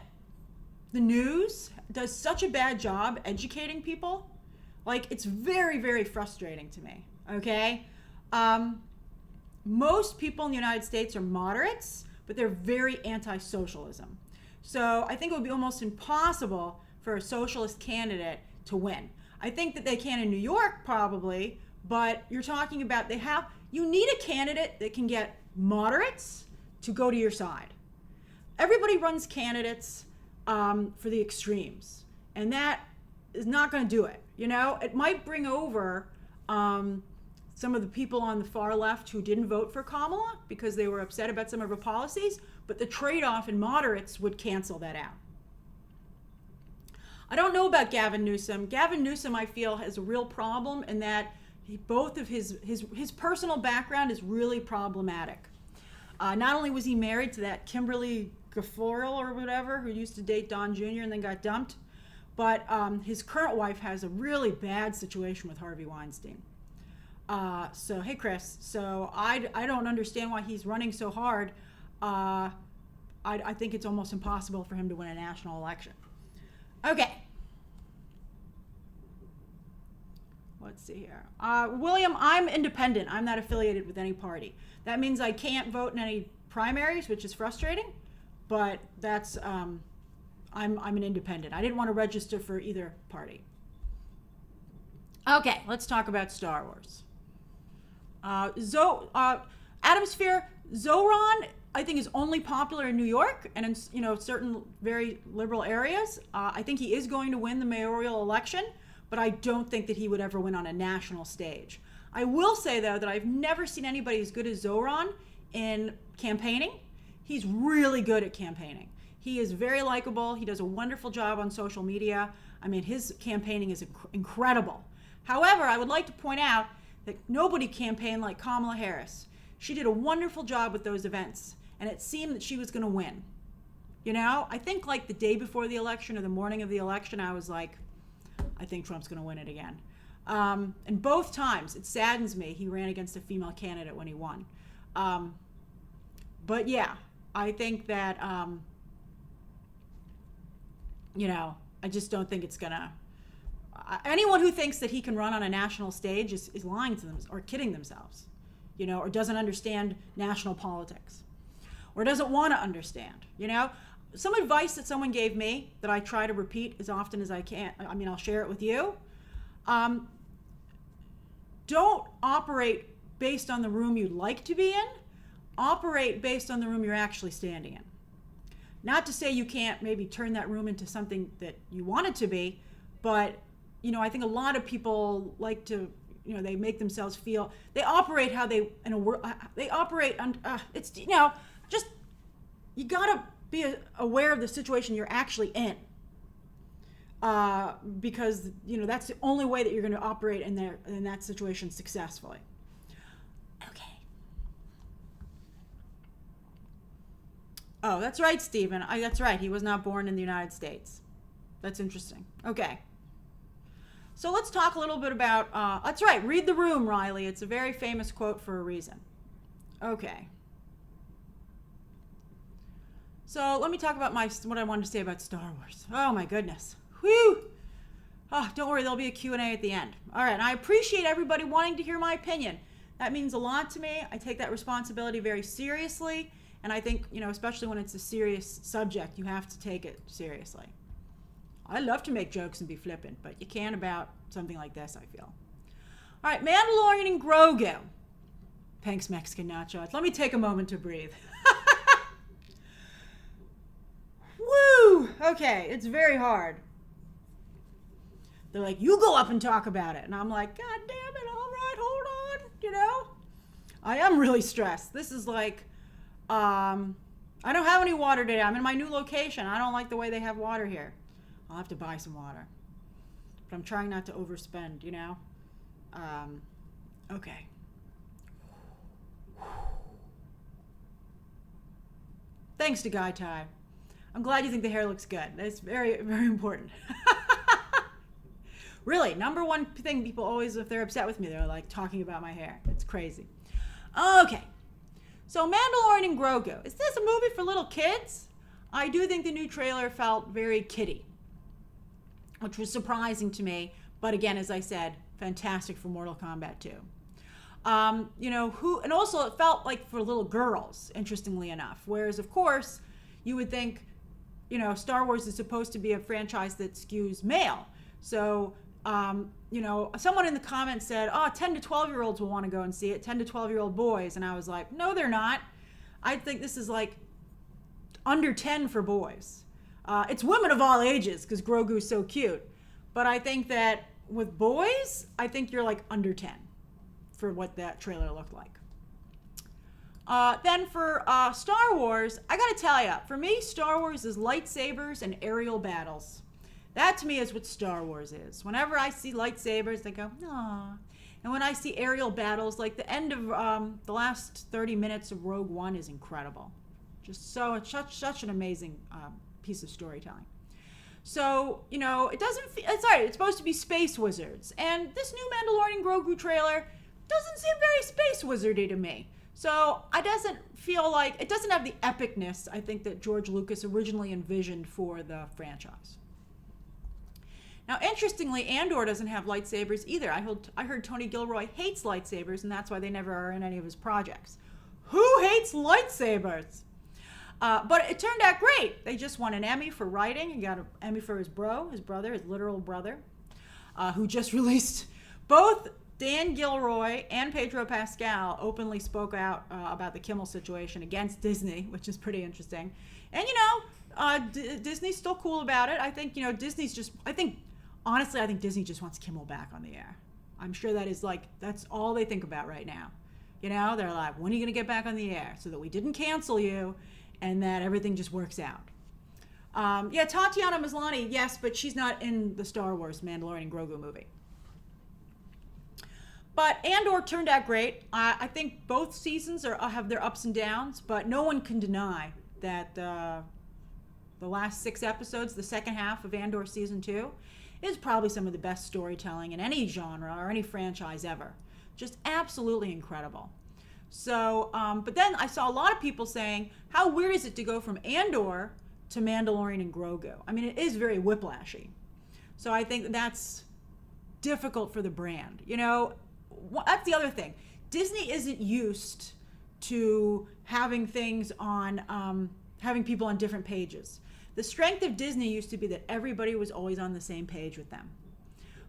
the news does such a bad job educating people. Like, it's very, very frustrating to me. Okay? Most people in the United States are moderates, but they're very anti-socialism. So I think it would be almost impossible for a socialist candidate to win. I think that they can in New York probably, but you're talking about you need a candidate that can get moderates to go to your side. Everybody runs candidates for the extremes, and that is not going to do it. You know, it might bring over some of the people on the far left who didn't vote for Kamala because they were upset about some of her policies, but the trade-off in moderates would cancel that out. I don't know about Gavin Newsom. Gavin Newsom, I feel, has a real problem in that both of his personal background is really problematic. Not only was he married to that Kimberly Guilfoyle or whatever, who used to date Don Jr. and then got dumped, but his current wife has a really bad situation with Harvey Weinstein. So, hey, Chris. So I don't understand why he's running so hard. I think it's almost impossible for him to win a national election. Okay. Let's see here. William, I'm independent. I'm not affiliated with any party. That means I can't vote in any primaries, which is frustrating, but that's, I'm an independent. I didn't want to register for either party. Okay, let's talk about Star Wars. Atomsphere, Zoran, I think, is only popular in New York and in certain very liberal areas. I think he is going to win the mayoral election, but I don't think that he would ever win on a national stage. I will say, though, that I've never seen anybody as good as Zoran in campaigning. He's really good at campaigning. He is very likable. He does a wonderful job on social media. I mean, his campaigning is incredible. However, I would like to point out that nobody campaigned like Kamala Harris. She did a wonderful job with those events, and it seemed that she was going to win. You know, I think like the day before the election or the morning of the election, I was like, I think Trump's going to win it again. And both times, it saddens me, he ran against a female candidate when he won. But yeah, I think that, I just don't think it's going to... anyone who thinks that he can run on a national stage is lying to them or kidding themselves, or doesn't understand national politics or doesn't want to understand, Some advice that someone gave me that I try to repeat as often as I can, I'll share it with you. Don't operate based on the room you'd like to be in. Operate based on the room you're actually standing in. Not to say you can't maybe turn that room into something that you want it to be, but I think a lot of people like to, they make themselves feel, they operate how they, they operate on, it's, just, you gotta be aware of the situation you're actually in. Because, that's the only way that you're gonna operate in that situation successfully. Okay. Oh, that's right, Stephen. That's right. He was not born in the United States. That's interesting. Okay. So let's talk a little bit about, that's right, read the room, Riley. It's a very famous quote for a reason. Okay. So let me talk about what I wanted to say about Star Wars. Oh my goodness. Whew. Oh, don't worry, there'll be a Q&A at the end. All right, and I appreciate everybody wanting to hear my opinion. That means a lot to me. I take that responsibility very seriously. And I think, especially when it's a serious subject, you have to take it seriously. I love to make jokes and be flippant, but you can't about something like this, I feel. All right, Mandalorian and Grogu. Thanks, Mexican Nacho. Let me take a moment to breathe. Woo! Okay, it's very hard. They're like, you go up and talk about it. And I'm like, God damn it, all right, hold on, I am really stressed. This is like, I don't have any water today. I'm in my new location. I don't like the way they have water here. I'll have to buy some water. But I'm trying not to overspend, Okay. Thanks to Guy Tie. I'm glad you think the hair looks good. That's very, very important. Really, number one thing people always, if they're upset with me, they're like talking about my hair. It's crazy. Okay. So Mandalorian and Grogu. Is this a movie for little kids? I do think the new trailer felt very kiddie, which was surprising to me. But again, as I said, fantastic for Mortal Kombat 2. And also it felt like for little girls, interestingly enough. Whereas, of course, you would think, Star Wars is supposed to be a franchise that skews male. So, someone in the comments said, 10 to 12-year-olds will want to go and see it, 10 to 12-year-old boys. And I was like, no, they're not. I think this is like under 10 for boys. It's women of all ages because Grogu's so cute. But I think that, with boys, I think you're like under 10 for what that trailer looked like. Then for Star Wars, I gotta tell you, for me, Star Wars is lightsabers and aerial battles. That to me is what Star Wars is. Whenever I see lightsabers, I go, aww. And when I see aerial battles, like the end of the last 30 minutes of Rogue One is incredible. Just such an amazing piece of storytelling. So, it doesn't feel, it's supposed to be space wizards. And this new Mandalorian Grogu trailer doesn't seem very space wizardy to me. So it doesn't have the epicness, I think, that George Lucas originally envisioned for the franchise. Now, interestingly, Andor doesn't have lightsabers either. I heard Tony Gilroy hates lightsabers, and that's why they never are in any of his projects. Who hates lightsabers? But it turned out great. They just won an Emmy for writing. He got an Emmy for his brother, his literal brother, who just released. Both Dan Gilroy and Pedro Pascal openly spoke out about the Kimmel situation against Disney, which is pretty interesting. And, Disney's still cool about it. I think, honestly, I think Disney just wants Kimmel back on the air. I'm sure that's all they think about right now. They're like, when are you going to get back on the air so that we didn't cancel you and that everything just works out? Tatiana Maslany, yes, but she's not in the Star Wars Mandalorian Grogu movie. But Andor turned out great. I think both seasons have their ups and downs, but no one can deny that the last 6 episodes, the second half of Andor Season 2, is probably some of the best storytelling in any genre or any franchise ever. Just absolutely incredible. So, but then I saw a lot of people saying, how weird is it to go from Andor to Mandalorian and Grogu? I mean, it is very whiplashy. So I think that's difficult for the brand. That's the other thing. Disney isn't used to having things on, having people on different pages. The strength of Disney used to be that everybody was always on the same page with them.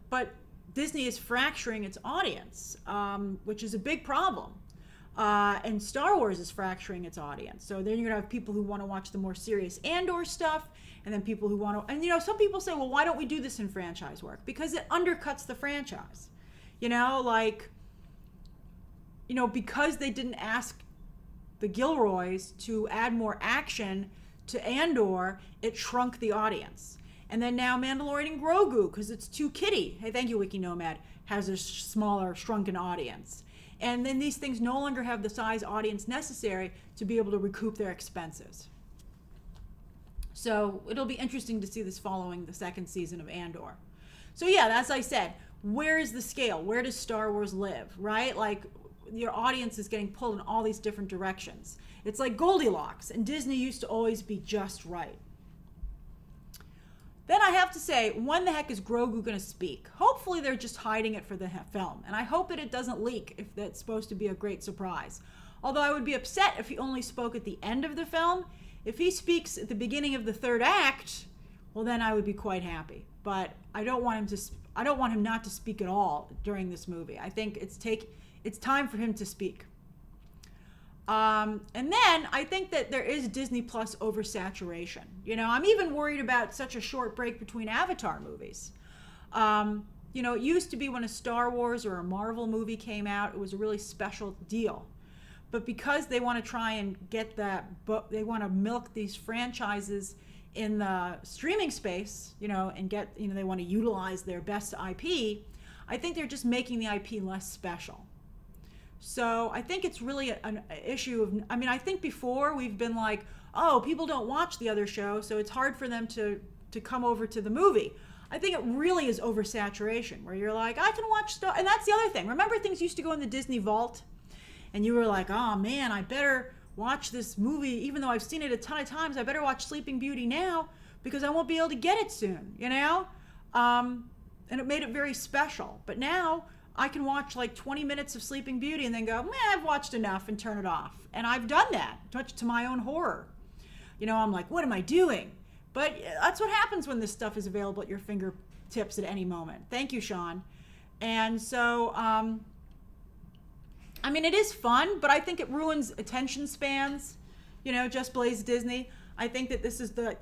But Disney is fracturing its audience, which is a big problem. And Star Wars is fracturing its audience. So then you're going to have people who want to watch the more serious Andor stuff, and then people who want to... And, some people say, well, why don't we do this in franchise work? Because it undercuts the franchise. Because they didn't ask the Gilroys to add more action to Andor, it shrunk the audience. And then now Mandalorian and Grogu, because it's too kiddie. Hey, thank you, Wiki Nomad, has a smaller, shrunken audience. And then these things no longer have the size audience necessary to be able to recoup their expenses. So it'll be interesting to see this following the second season of Andor. So yeah, as I said, where is the scale? Where does Star Wars live, right? Like, your audience is getting pulled in all these different directions. It's like Goldilocks, and Disney used to always be just right. Then I have to say, when the heck is Grogu going to speak? Hopefully they're just hiding it for the film, and I hope that it doesn't leak if that's supposed to be a great surprise. Although I would be upset if he only spoke at the end of the film. If he speaks at the beginning of the third act, well, then I would be quite happy. But I don't want him not to speak at all during this movie. I think it's time for him to speak. And then I think that there is Disney Plus oversaturation. I'm even worried about such a short break between Avatar movies. It used to be when a Star Wars or a Marvel movie came out, it was a really special deal. But because they want to try and get they want to milk these franchises in the streaming space, and get, they want to utilize their best IP, I think they're just making the IP less special. So I think it's really an issue of, I think before we've been like, oh, people don't watch the other show, so it's hard for them to come over to the movie. I think it really is oversaturation, where you're like, I can watch stuff. And that's the other thing. Remember, things used to go in the Disney Vault, and you were like, oh man, I better watch this movie, even though I've seen it a ton of times. I better watch Sleeping Beauty now because I won't be able to get it soon, And it made it very special. But now I can watch like 20 minutes of Sleeping Beauty and then go, I've watched enough, and turn it off. And I've done that, much to my own horror. I'm like, what am I doing? But that's what happens when this stuff is available at your fingertips at any moment. Thank you, Sean. And so, it is fun, but I think it ruins attention spans. Just Blaze Disney. I think that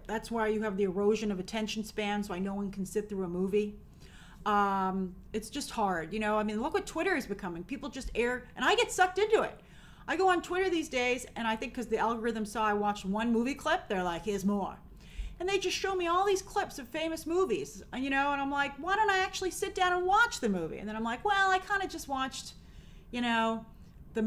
that's why you have the erosion of attention spans, why no one can sit through a movie. It's just hard, you know. I mean, look what Twitter is becoming. People just air, and I get sucked into it. I go on Twitter these days, and I think because the algorithm saw I watched one movie clip, they're like, here's more. And they just show me all these clips of famous movies, you know, and I'm like, why don't I actually sit down and watch the movie? And then I'm like, well, I kind of just watched, you know, the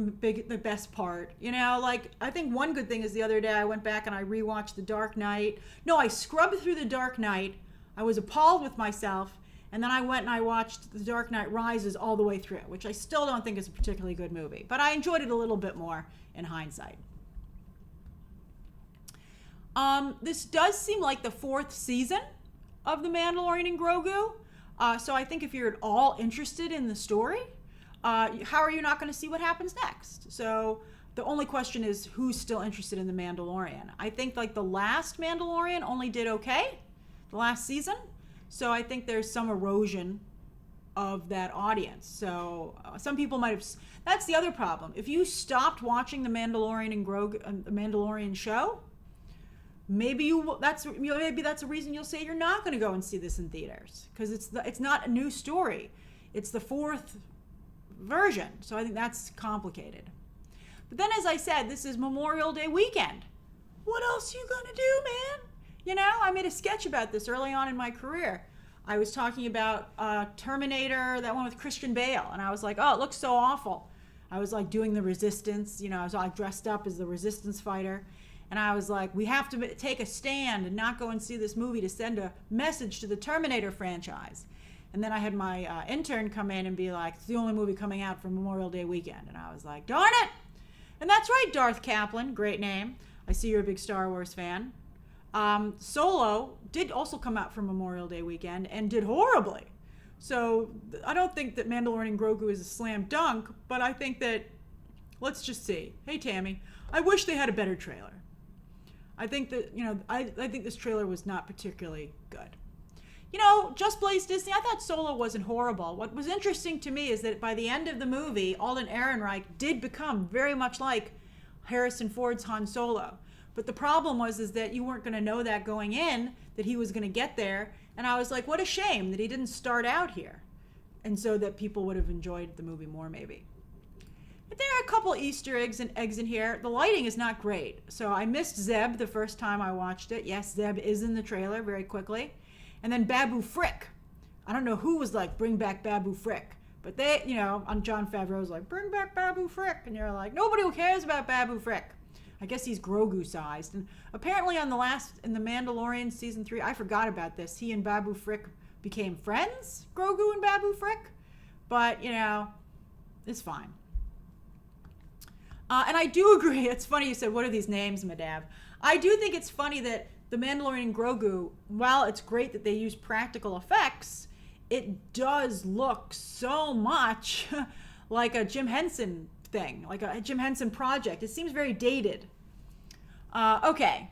best part, you know. Like, I think one good thing is the other day I went back and I rewatched The Dark Knight. No, I scrubbed through The Dark Knight. I was appalled with myself. And then I went and I watched The Dark Knight Rises all the way through, which I still don't think is a particularly good movie. But I enjoyed it a little bit more in hindsight. This does seem like the 4th season of The Mandalorian and Grogu. So I think if you're at all interested in the story, how are you not going to see what happens next? So the only question is who's still interested in The Mandalorian. I think like the last Mandalorian only did okay, the last season. So I think there's some erosion of that audience. So some people might have. That's the other problem. If you stopped watching The Mandalorian and Grogu, the Mandalorian show, maybe that's a reason you'll say you're not going to go and see this in theaters, because it's not a new story. It's the 4th version. So I think that's complicated. But then, as I said, this is Memorial Day weekend. What else are you going to do, man? You know, I made a sketch about this early on in my career. I was talking about Terminator, that one with Christian Bale, and I was like, oh, it looks so awful. I was like doing the Resistance, you know, I was all dressed up as the Resistance fighter, and I was like, we have to take a stand and not go and see this movie to send a message to the Terminator franchise. And then I had my intern come in and be like, it's the only movie coming out for Memorial Day weekend. And I was like, darn it! And that's right, Darth Kaplan, great name. I see you're a big Star Wars fan. Solo did also come out for Memorial Day weekend and did horribly. So I don't think that Mandalorian and Grogu is a slam dunk, but I think that, let's just see. Hey, Tammy, I wish they had a better trailer. I think that, you know, I think this trailer was not particularly good. You know, Just Blaze Disney, I thought Solo wasn't horrible. What was interesting to me is that by the end of the movie, Alden Ehrenreich did become very much like Harrison Ford's Han Solo. But the problem is that you weren't going to know that going in, that he was going to get there. And I was like, what a shame that he didn't start out here. And so that people would have enjoyed the movie more, maybe. But there are a couple Easter eggs in here. The lighting is not great. So I missed Zeb the first time I watched it. Yes, Zeb is in the trailer very quickly. And then Babu Frik. I don't know who was like, bring back Babu Frik. But they, you know, on Jon Favreau's like, bring back Babu Frik. And you're like, nobody who cares about Babu Frik. I guess he's Grogu sized. And apparently in The Mandalorian season 3, I forgot about this. He and Babu Frik became friends, Grogu and Babu Frik. But, you know, it's fine. And I do agree. It's funny you said, what are these names, Madav? I do think it's funny that The Mandalorian and Grogu, while it's great that they use practical effects, it does look so much like a Jim Henson thing, like a Jim Henson project. It seems very dated. Okay.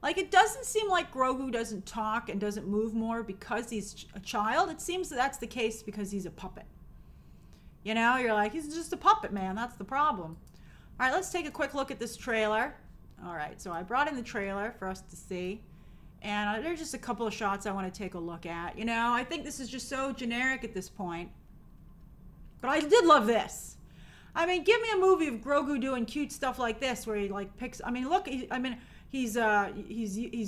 Like, it doesn't seem like Grogu doesn't talk and doesn't move more because he's a child. It seems that that's the case because he's a puppet. You know, you're like, he's just a puppet, man. That's the problem. All right, let's take a quick look at this trailer. All right, so I brought in the trailer for us to see. And there's just a couple of shots I want to take a look at. You know, I think this is just so generic at this point. But I did love this. I mean, give me a movie of Grogu doing cute stuff like this, where he like picks. I mean, look. He's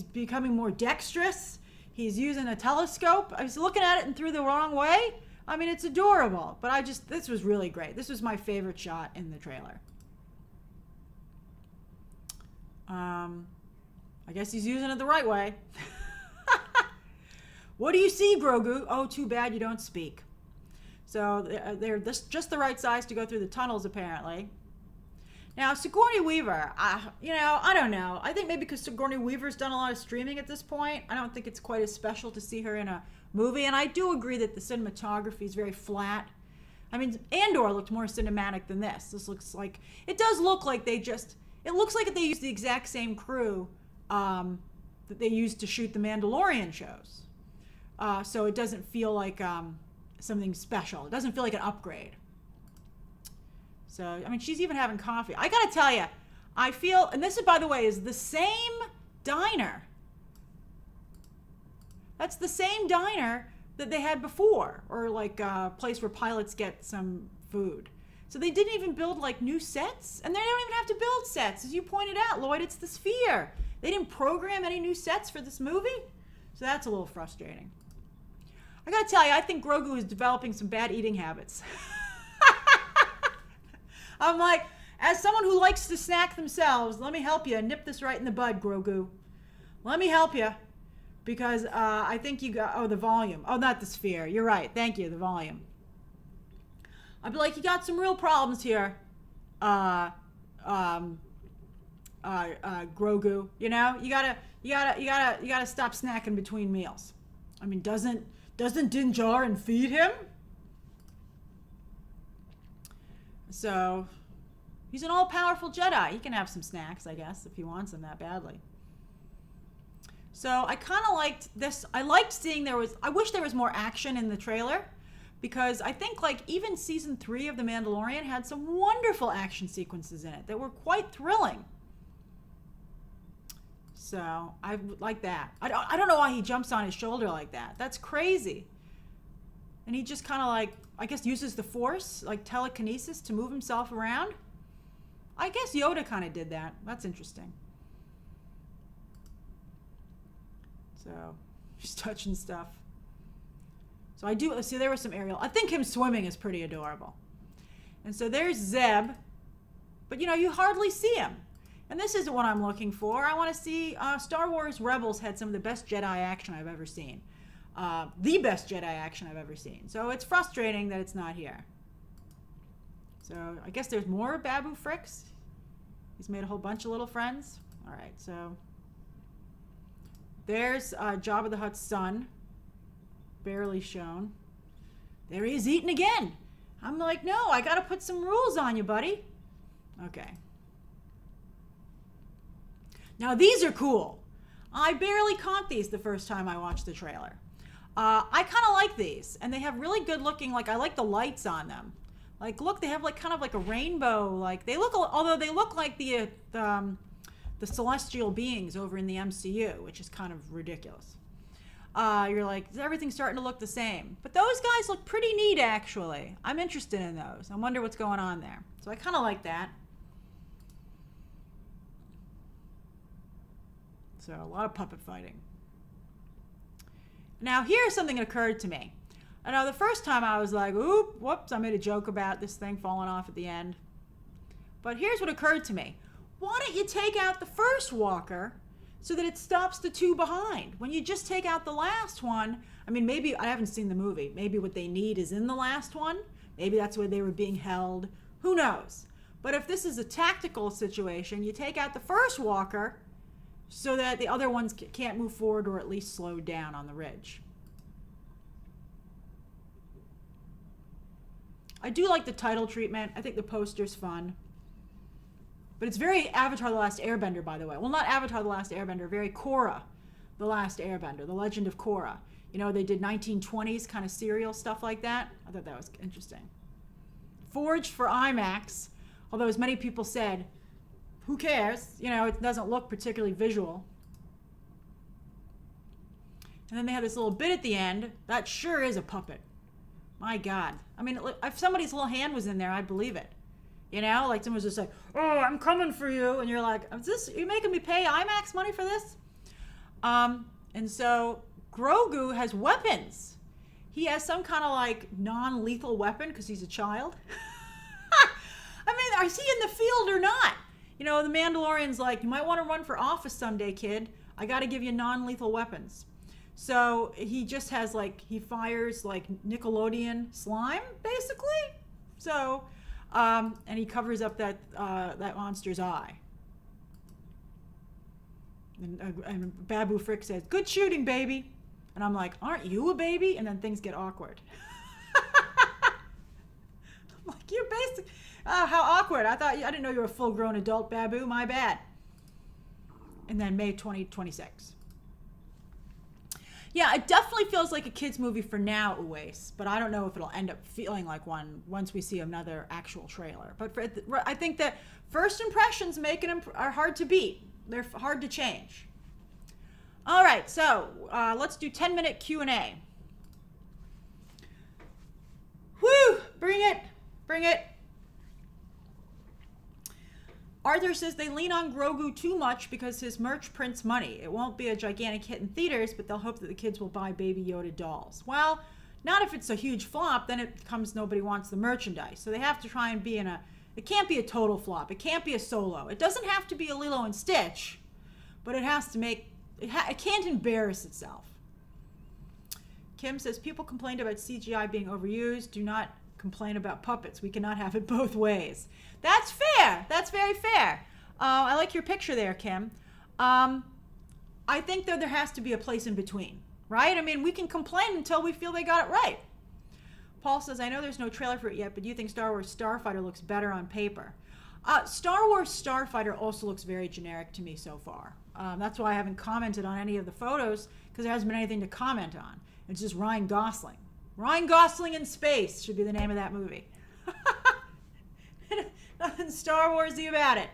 becoming more dexterous. He's using a telescope. I was looking at it and threw the wrong way. I mean, it's adorable. But this was really great. This was my favorite shot in the trailer. I guess he's using it the right way. What do you see, Grogu? Oh, too bad you don't speak. So they're just the right size to go through the tunnels, apparently. Now, Sigourney Weaver, you know, I don't know. I think maybe because Sigourney Weaver's done a lot of streaming at this point, I don't think it's quite as special to see her in a movie. And I do agree that the cinematography is very flat. I mean, Andor looked more cinematic than this. This looks like, it does look like it looks like they used the exact same crew that they used to shoot the Mandalorian shows. So it doesn't feel like something special. It doesn't feel like an upgrade. So, I mean, she's even having coffee. I gotta tell you, I feel, and this is, by the way, is the same diner. That's the same diner that they had before, or like a place where pilots get some food. So they didn't even build like new sets, and they don't even have to build sets. As you pointed out, Lloyd, it's the sphere. They didn't program any new sets for this movie, so that's a little frustrating. I gotta tell you, I think Grogu is developing some bad eating habits. I'm like, as someone who likes to snack themselves, let me help you nip this right in the bud, Grogu. Let me help you, because I think you got, the volume. Oh, not the sphere. You're right. Thank you, the volume. I'd be like, you got some real problems here, Grogu. You know, you gotta stop snacking between meals. I mean, doesn't Din Djarin feed him? So, he's an all-powerful Jedi. He can have some snacks, I guess, if he wants them that badly. So, I kind of liked this. I liked seeing I wish there was more action in the trailer, because I think, like, even season 3 of The Mandalorian had some wonderful action sequences in it that were quite thrilling. So, I like that. I don't know why he jumps on his shoulder like that. That's crazy. And he just kind of like, I guess, uses the Force, like telekinesis, to move himself around. I guess Yoda kind of did that. That's interesting. So, he's touching stuff. So I do, see, there was some aerial. I think him swimming is pretty adorable. And so there's Zeb. But, you know, you hardly see him. And this isn't what I'm looking for. I want to see, Star Wars Rebels had some of the best Jedi action I've ever seen. The best Jedi action I've ever seen. So it's frustrating that it's not here. So I guess there's more Babu Friks. He's made a whole bunch of little friends. All right, so there's Jabba the Hutt's son. Barely shown. There he is eating again. I'm like, no, I got to put some rules on you, buddy. Okay. Now, these are cool. I barely caught these the first time I watched the trailer. I kind of like these, and they have really good looking, like, I like the lights on them. Like, look, they have like kind of like a rainbow, like, they look, although they look like the celestial beings over in the MCU, which is kind of ridiculous. You're like, everything's starting to look the same. But those guys look pretty neat, actually. I'm interested in those. I wonder what's going on there. So I kind of like that. So a lot of puppet fighting. Now, here's something that occurred to me. I know the first time I was like, oop, whoops, I made a joke about this thing falling off at the end. But here's what occurred to me. Why don't you take out the first walker so that it stops the two behind? When you just take out the last one, I mean, maybe, I haven't seen the movie. Maybe what they need is in the last one. Maybe that's where they were being held. Who knows? But if this is a tactical situation, you take out the first walker so that the other ones can't move forward or at least slow down on the ridge. I do like the title treatment. I think the poster's fun. But it's very Avatar The Last Airbender, by the way. Well, not Avatar The Last Airbender, very Korra The Last Airbender, The Legend of Korra. You know, they did 1920s kind of serial stuff like that. I thought that was interesting. Forged for IMAX, although as many people said, who cares? You know, it doesn't look particularly visual. And then they had this little bit at the end. That sure is a puppet. My God. I mean, if somebody's little hand was in there, I'd believe it. You know, like someone's just like, oh, I'm coming for you. And you're like, are you making me pay IMAX money for this? And so Grogu has weapons. He has some kind of like non-lethal weapon because he's a child. I mean, is he in the field or not? You know, the Mandalorian's like, you might want to run for office someday, kid. I got to give you non-lethal weapons. So he just has like, he fires like Nickelodeon slime, basically. So, and he covers up that monster's eye. And Babu Frik says, good shooting, baby. And I'm like, aren't you a baby? And then things get awkward. I'm like, you're basic. How awkward. I didn't know you were a full-grown adult, Babu. My bad. And then May 2026. Yeah, it definitely feels like a kid's movie for now, Uwais. But I don't know if it'll end up feeling like one once we see another actual trailer. But I think that first impressions are hard to beat. They're hard to change. All right, so let's do 10-minute Q&A. covering it. Arthur says they lean on Grogu too much because his merch prints money. It won't be a gigantic hit in theaters, but they'll hope that the kids will buy Baby Yoda dolls. Well, not if it's a huge flop, then it becomes nobody wants the merchandise. So they have to try and be in a, it can't be a total flop. It can't be a Solo. It doesn't have to be a Lilo and Stitch, but it has to make, it can't embarrass itself. Kim says, people complained about CGI being overused. Do not complain about puppets. We cannot have it both ways. That's fair. That's very fair. I like your picture there, Kim. I think though there has to be a place in between, right? I mean, we can complain until we feel they got it right. Paul says, I know there's no trailer for it yet, but do you think Star Wars Starfighter looks better on paper? Star Wars Starfighter also looks very generic to me so far. That's why I haven't commented on any of the photos, because there hasn't been anything to comment on. It's just Ryan Gosling. Ryan Gosling in space should be the name of that movie. Nothing Star Warsy about it.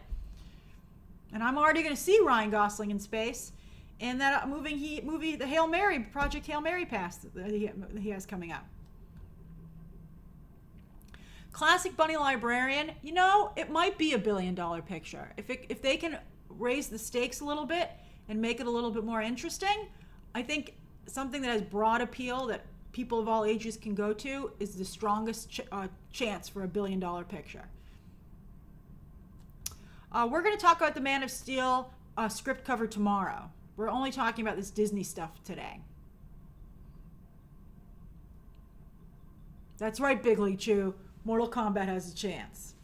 And I'm already going to see Ryan Gosling in space in that movie, the Hail Mary, Project Hail Mary pass that he has coming up. Classic Bunny Librarian, you know, it might be $1 billion picture. If they can raise the stakes a little bit and make it a little bit more interesting, I think something that has broad appeal that people of all ages can go to is the strongest chance for $1 billion picture. We're going to talk about the Man of Steel script cover tomorrow. We're only talking about this Disney stuff today. That's right, Big League Chew. Mortal Kombat has a chance.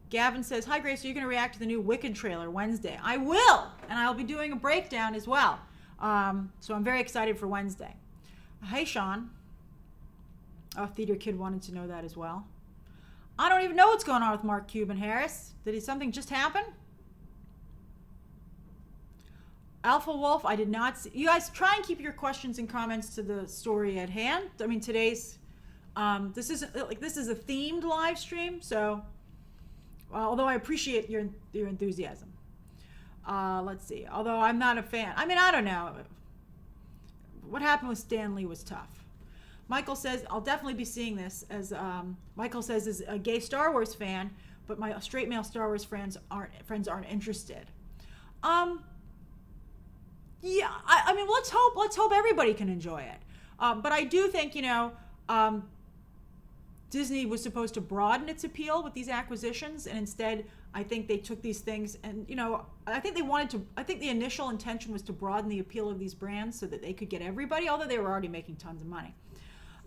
Gavin says, hi Grace, are you going to react to the new Wicked trailer Wednesday? I will, and I'll be doing a breakdown as well. So I'm very excited for Wednesday. Hey Sean. Oh, Theater Kid wanted to know that as well. I don't even know what's going on with Mark Cuban Harris. Did something just happen? Alpha Wolf, I did not see. You guys try and keep your questions and comments to the story at hand. I mean, today's, this is a themed live stream, so although I appreciate your enthusiasm. Let's see. Although I'm not a fan. I mean, I don't know. What happened with Stan Lee was tough. Michael says, I'll definitely be seeing this as, Michael says, is a gay Star Wars fan, but my straight male Star Wars friends aren't interested. Yeah, I mean, let's hope everybody can enjoy it. But I do think, you know, Disney was supposed to broaden its appeal with these acquisitions, and instead I think they took these things and, you know, I think the initial intention was to broaden the appeal of these brands so that they could get everybody, although they were already making tons of money.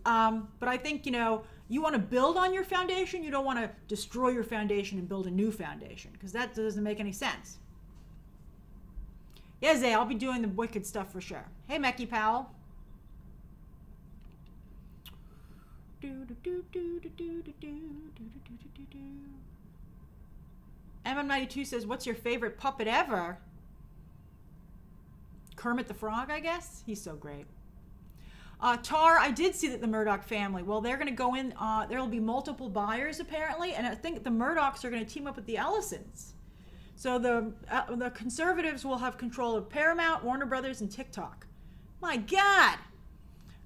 But I think, you know, you want to build on your foundation. You don't want to destroy your foundation and build a new foundation, because that doesn't make any sense. Yeah, Zay, I'll be doing the Wicked stuff for sure. Hey, Mecky Powell. MM92 says, what's your favorite puppet ever? Kermit the Frog, I guess. He's so great. Tar, I did see that the Murdoch family, well, they're going to go in, there will be multiple buyers apparently, and I think the Murdochs are going to team up with the Ellisons. So the conservatives will have control of Paramount, Warner Brothers, and TikTok. My God.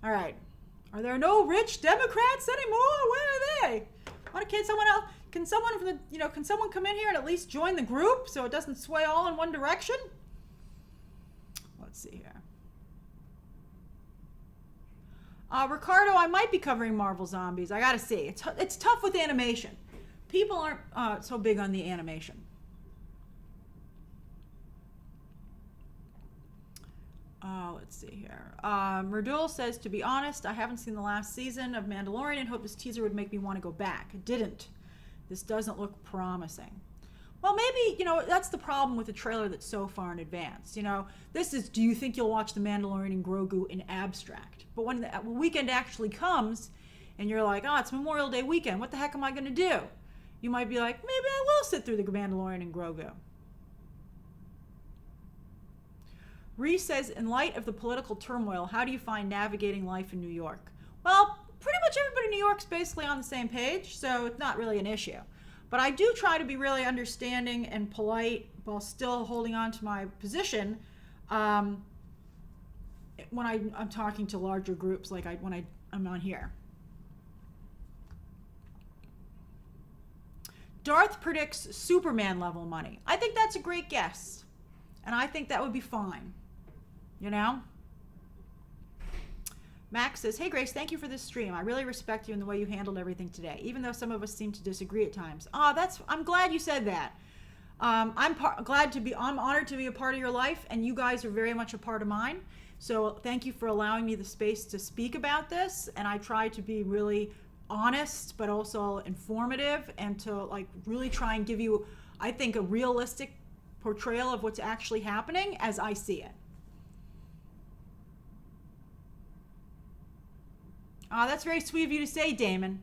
All right. Are there no rich Democrats anymore? Where are they? What, can someone else? Can someone from the, you know, can someone come in here and at least join the group so it doesn't sway all in one direction? Let's see here. Ricardo, I might be covering Marvel Zombies. I gotta see. It's tough with animation. People aren't so big on the animation. Let's see here. Merdul says, to be honest, I haven't seen the last season of Mandalorian and hope this teaser would make me want to go back. It didn't. This doesn't look promising. Well, maybe, you know, that's the problem with a trailer that's so far in advance. You know, this is, do you think you'll watch The Mandalorian and Grogu in abstract? But when the weekend actually comes and you're like, oh, it's Memorial Day weekend, what the heck am I going to do? You might be like, maybe I will sit through The Mandalorian and Grogu. Reese says, in light of the political turmoil, how do you find navigating life in New York? Well, pretty much everybody in New York's basically on the same page, so it's not really an issue. But I do try to be really understanding and polite while still holding on to my position when I'm talking to larger groups, like when I'm on here. Darth predicts Superman level money. I think that's a great guess. And I think that would be fine. You know? Max says, hey Grace, thank you for this stream. I really respect you and the way you handled everything today, even though some of us seem to disagree at times. I'm glad you said that. I'm honored to be a part of your life, and you guys are very much a part of mine. So thank you for allowing me the space to speak about this. And I try to be really honest, but also informative, and to like really try and give you, I think, a realistic portrayal of what's actually happening as I see it. That's very sweet of you to say, Damon.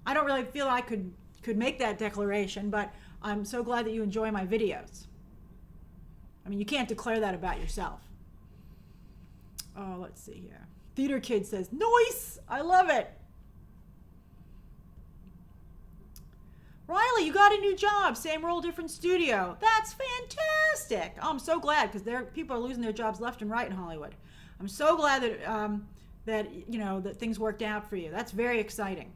I don't really feel I could make that declaration, but I'm so glad that you enjoy my videos. I mean, you can't declare that about yourself. Oh, let's see here. Theater Kid says, nice! I love it. Riley, you got a new job. Same role, different studio. That's fantastic. Oh, I'm so glad, because people are losing their jobs left and right in Hollywood. I'm so glad that that things worked out for you. That's very exciting.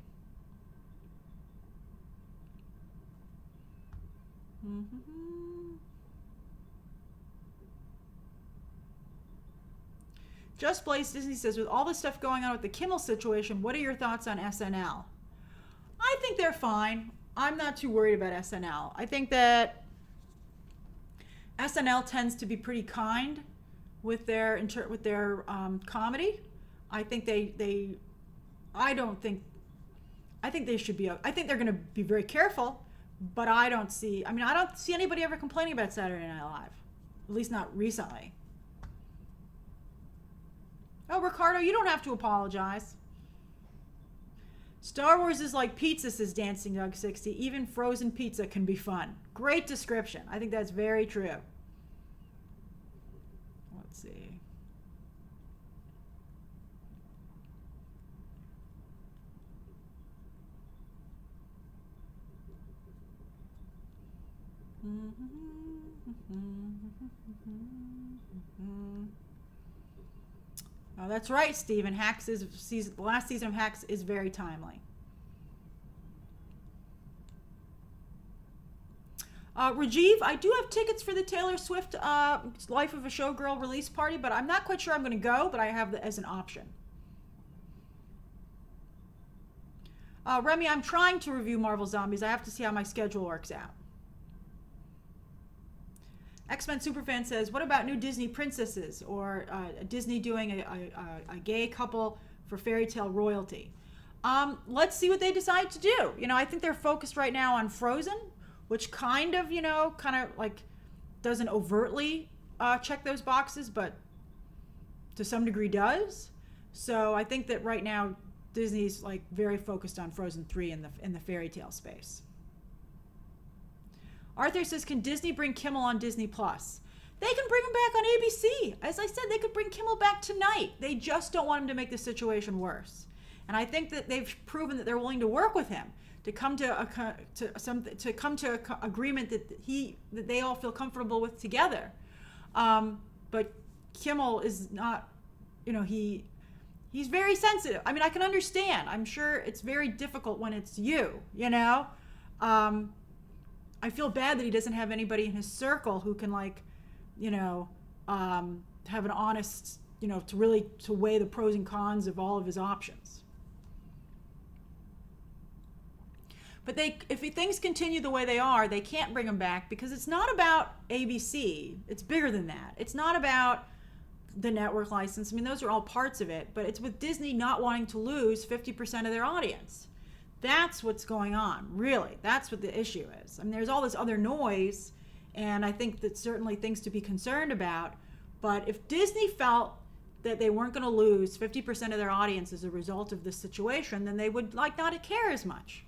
Just Blaze Disney says, with all the stuff going on with the Kimmel situation, what are your thoughts on SNL? I think they're fine. I'm not too worried about SNL. I think that SNL tends to be pretty kind with their comedy. I think I think they should be. I think they're going to be very careful, but I don't see anybody ever complaining about Saturday Night Live, at least not recently. Oh, Ricardo, you don't have to apologize. Star Wars is like pizza, says Dancing Doug 60. Even frozen pizza can be fun. Great description. I think that's very true. Let's see. Oh, that's right, Stephen. The last season of Hacks is very timely. Rajiv, I do have tickets for the Taylor Swift Life of a Showgirl release party, but I'm not quite sure I'm going to go, but I have that as an option. Remy, I'm trying to review Marvel Zombies. I have to see how my schedule works out. X-Men Superfan says, what about new Disney princesses, or Disney doing a gay couple for fairy tale royalty? Let's see what they decide to do. I think they're focused right now on Frozen, which kind of like doesn't overtly check those boxes, but to some degree does. So I think that right now Disney's like very focused on Frozen 3 in the fairy tale space. Arthur says, can Disney bring Kimmel on Disney Plus? They can bring him back on ABC. As I said, they could bring Kimmel back tonight. They just don't want him to make the situation worse. And I think that they've proven that they're willing to work with him to come to agreement that they all feel comfortable with together. But Kimmel is not, he's very sensitive. I mean, I can understand. I'm sure it's very difficult when it's you. I feel bad that he doesn't have anybody in his circle who can have an honest, to weigh the pros and cons of all of his options. But if things continue the way they are, they can't bring him back, because it's not about ABC. It's bigger than that. It's not about the network license. I mean, those are all parts of it, but it's with Disney not wanting to lose 50% of their audience. That's what's going on, really. That's what the issue is. I mean, there's all this other noise, and I think that's certainly things to be concerned about. But if Disney felt that they weren't going to lose 50% of their audience as a result of this situation, then they would not care as much.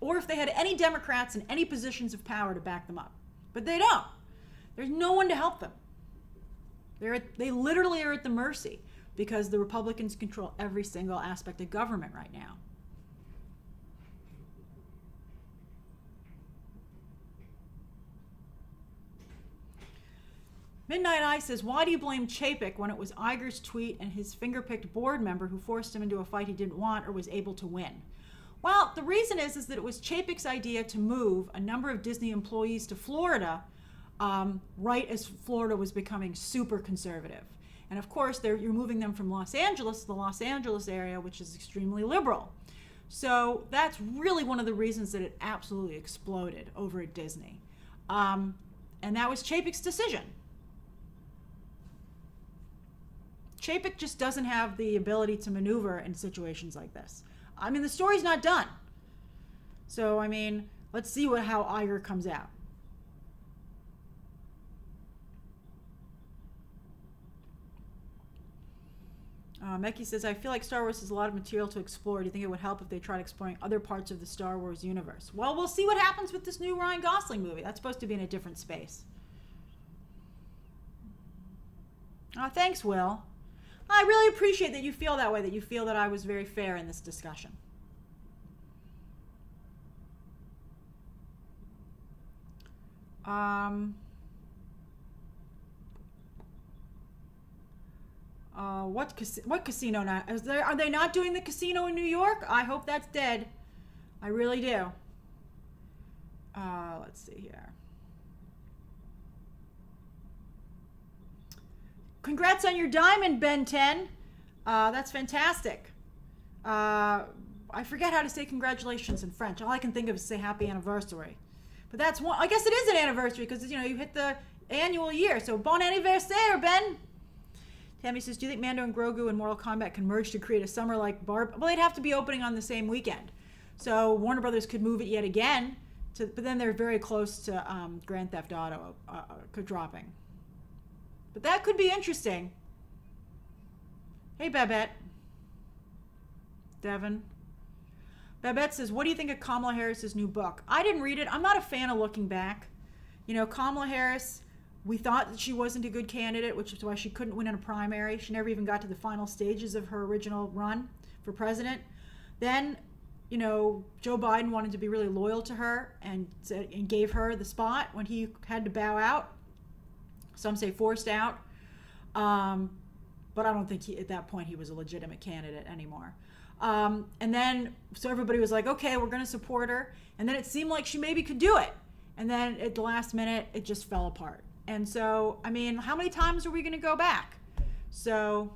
Or if they had any Democrats in any positions of power to back them up. But they don't. There's no one to help them. They literally are at the mercy, because the Republicans control every single aspect of government right now. Midnight Eye says, why do you blame Chapek when it was Iger's tweet and his finger-picked board member who forced him into a fight he didn't want or was able to win? Well, the reason is that it was Chapek's idea to move a number of Disney employees to Florida right as Florida was becoming super conservative. And of course, you're moving them from Los Angeles to the Los Angeles area, which is extremely liberal. So that's really one of the reasons that it absolutely exploded over at Disney. And that was Chapek's decision. Chapek just doesn't have the ability to maneuver in situations like this. I mean, the story's not done. So, I mean, let's see how Iger comes out. Meki says, I feel like Star Wars has a lot of material to explore. Do you think it would help if they tried exploring other parts of the Star Wars universe? Well, we'll see what happens with this new Ryan Gosling movie. That's supposed to be in a different space. Thanks, Will. I really appreciate that you feel that way, that you feel that I was very fair in this discussion. What casino now? Are they not doing the casino in New York? I hope that's dead. I really do. Let's see here. Congrats on your diamond, Ben 10. That's fantastic. I forget how to say congratulations in French. All I can think of is say happy anniversary. But that's one. I guess it is an anniversary because you hit the annual year. So bon anniversaire, Ben. Tammy says, do you think Mando and Grogu in Mortal Kombat can merge to create a summer-like Barb? Well, they'd have to be opening on the same weekend. So Warner Brothers could move it yet again. But then they're very close to Grand Theft Auto dropping. But that could be interesting. Hey, Babette. Devin. Babette says, what do you think of Kamala Harris's new book? I didn't read it. I'm not a fan of looking back. Kamala Harris, we thought that she wasn't a good candidate, which is why she couldn't win in a primary. She never even got to the final stages of her original run for president. Then, Joe Biden wanted to be really loyal to her and gave her the spot when he had to bow out. Some say forced out. But I don't think at that point he was a legitimate candidate anymore. And then, so everybody was like, okay, we're going to support her. And then it seemed like she maybe could do it. And then at the last minute, it just fell apart. And so, I mean, how many times are we going to go back? So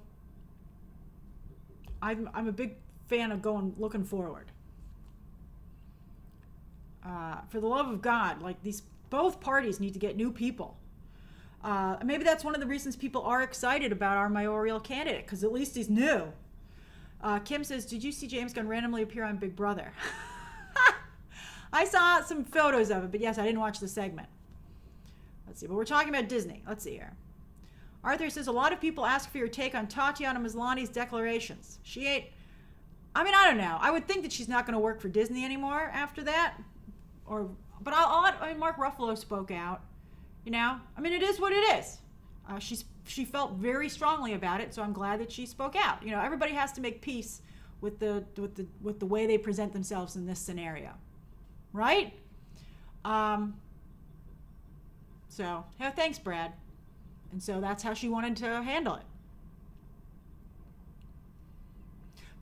I'm a big fan of looking forward. For the love of God, both parties need to get new people. Maybe that's one of the reasons people are excited about our mayoral candidate, because at least he's new. Kim says, did you see James Gunn randomly appear on Big Brother? I saw some photos of it, but yes, I didn't watch the segment. Let's see, but we're talking about Disney. Let's see here. Arthur says, a lot of people ask for your take on Tatiana Maslany's declarations. She ain't, I don't know. I would think that she's not going to work for Disney anymore after that. But Mark Ruffalo spoke out. It is what it is. She felt very strongly about it, so I'm glad that she spoke out. Everybody has to make peace with the way they present themselves in this scenario, right? So thanks, Brad. And so that's how she wanted to handle it.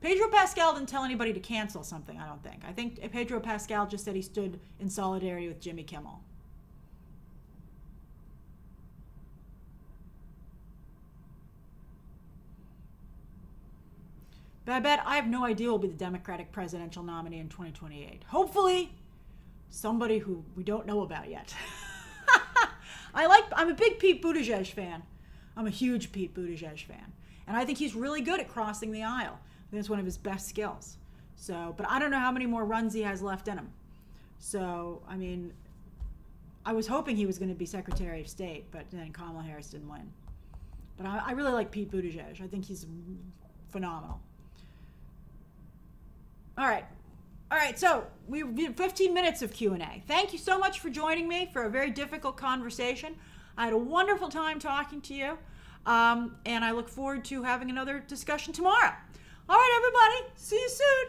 Pedro Pascal didn't tell anybody to cancel something, I don't think. I think Pedro Pascal just said he stood in solidarity with Jimmy Kimmel. Babette, I have no idea who will be the Democratic presidential nominee in 2028. Hopefully, somebody who we don't know about yet. I'm a big Pete Buttigieg fan. I'm a huge Pete Buttigieg fan. And I think he's really good at crossing the aisle. I think it's one of his best skills. But I don't know how many more runs he has left in him. So, I was hoping he was going to be Secretary of State, but then Kamala Harris didn't win. But I really like Pete Buttigieg. I think he's phenomenal. All right, so we did 15 minutes of Q&A. Thank you so much for joining me for a very difficult conversation. I had a wonderful time talking to you, and I look forward to having another discussion tomorrow. All right, everybody, see you soon.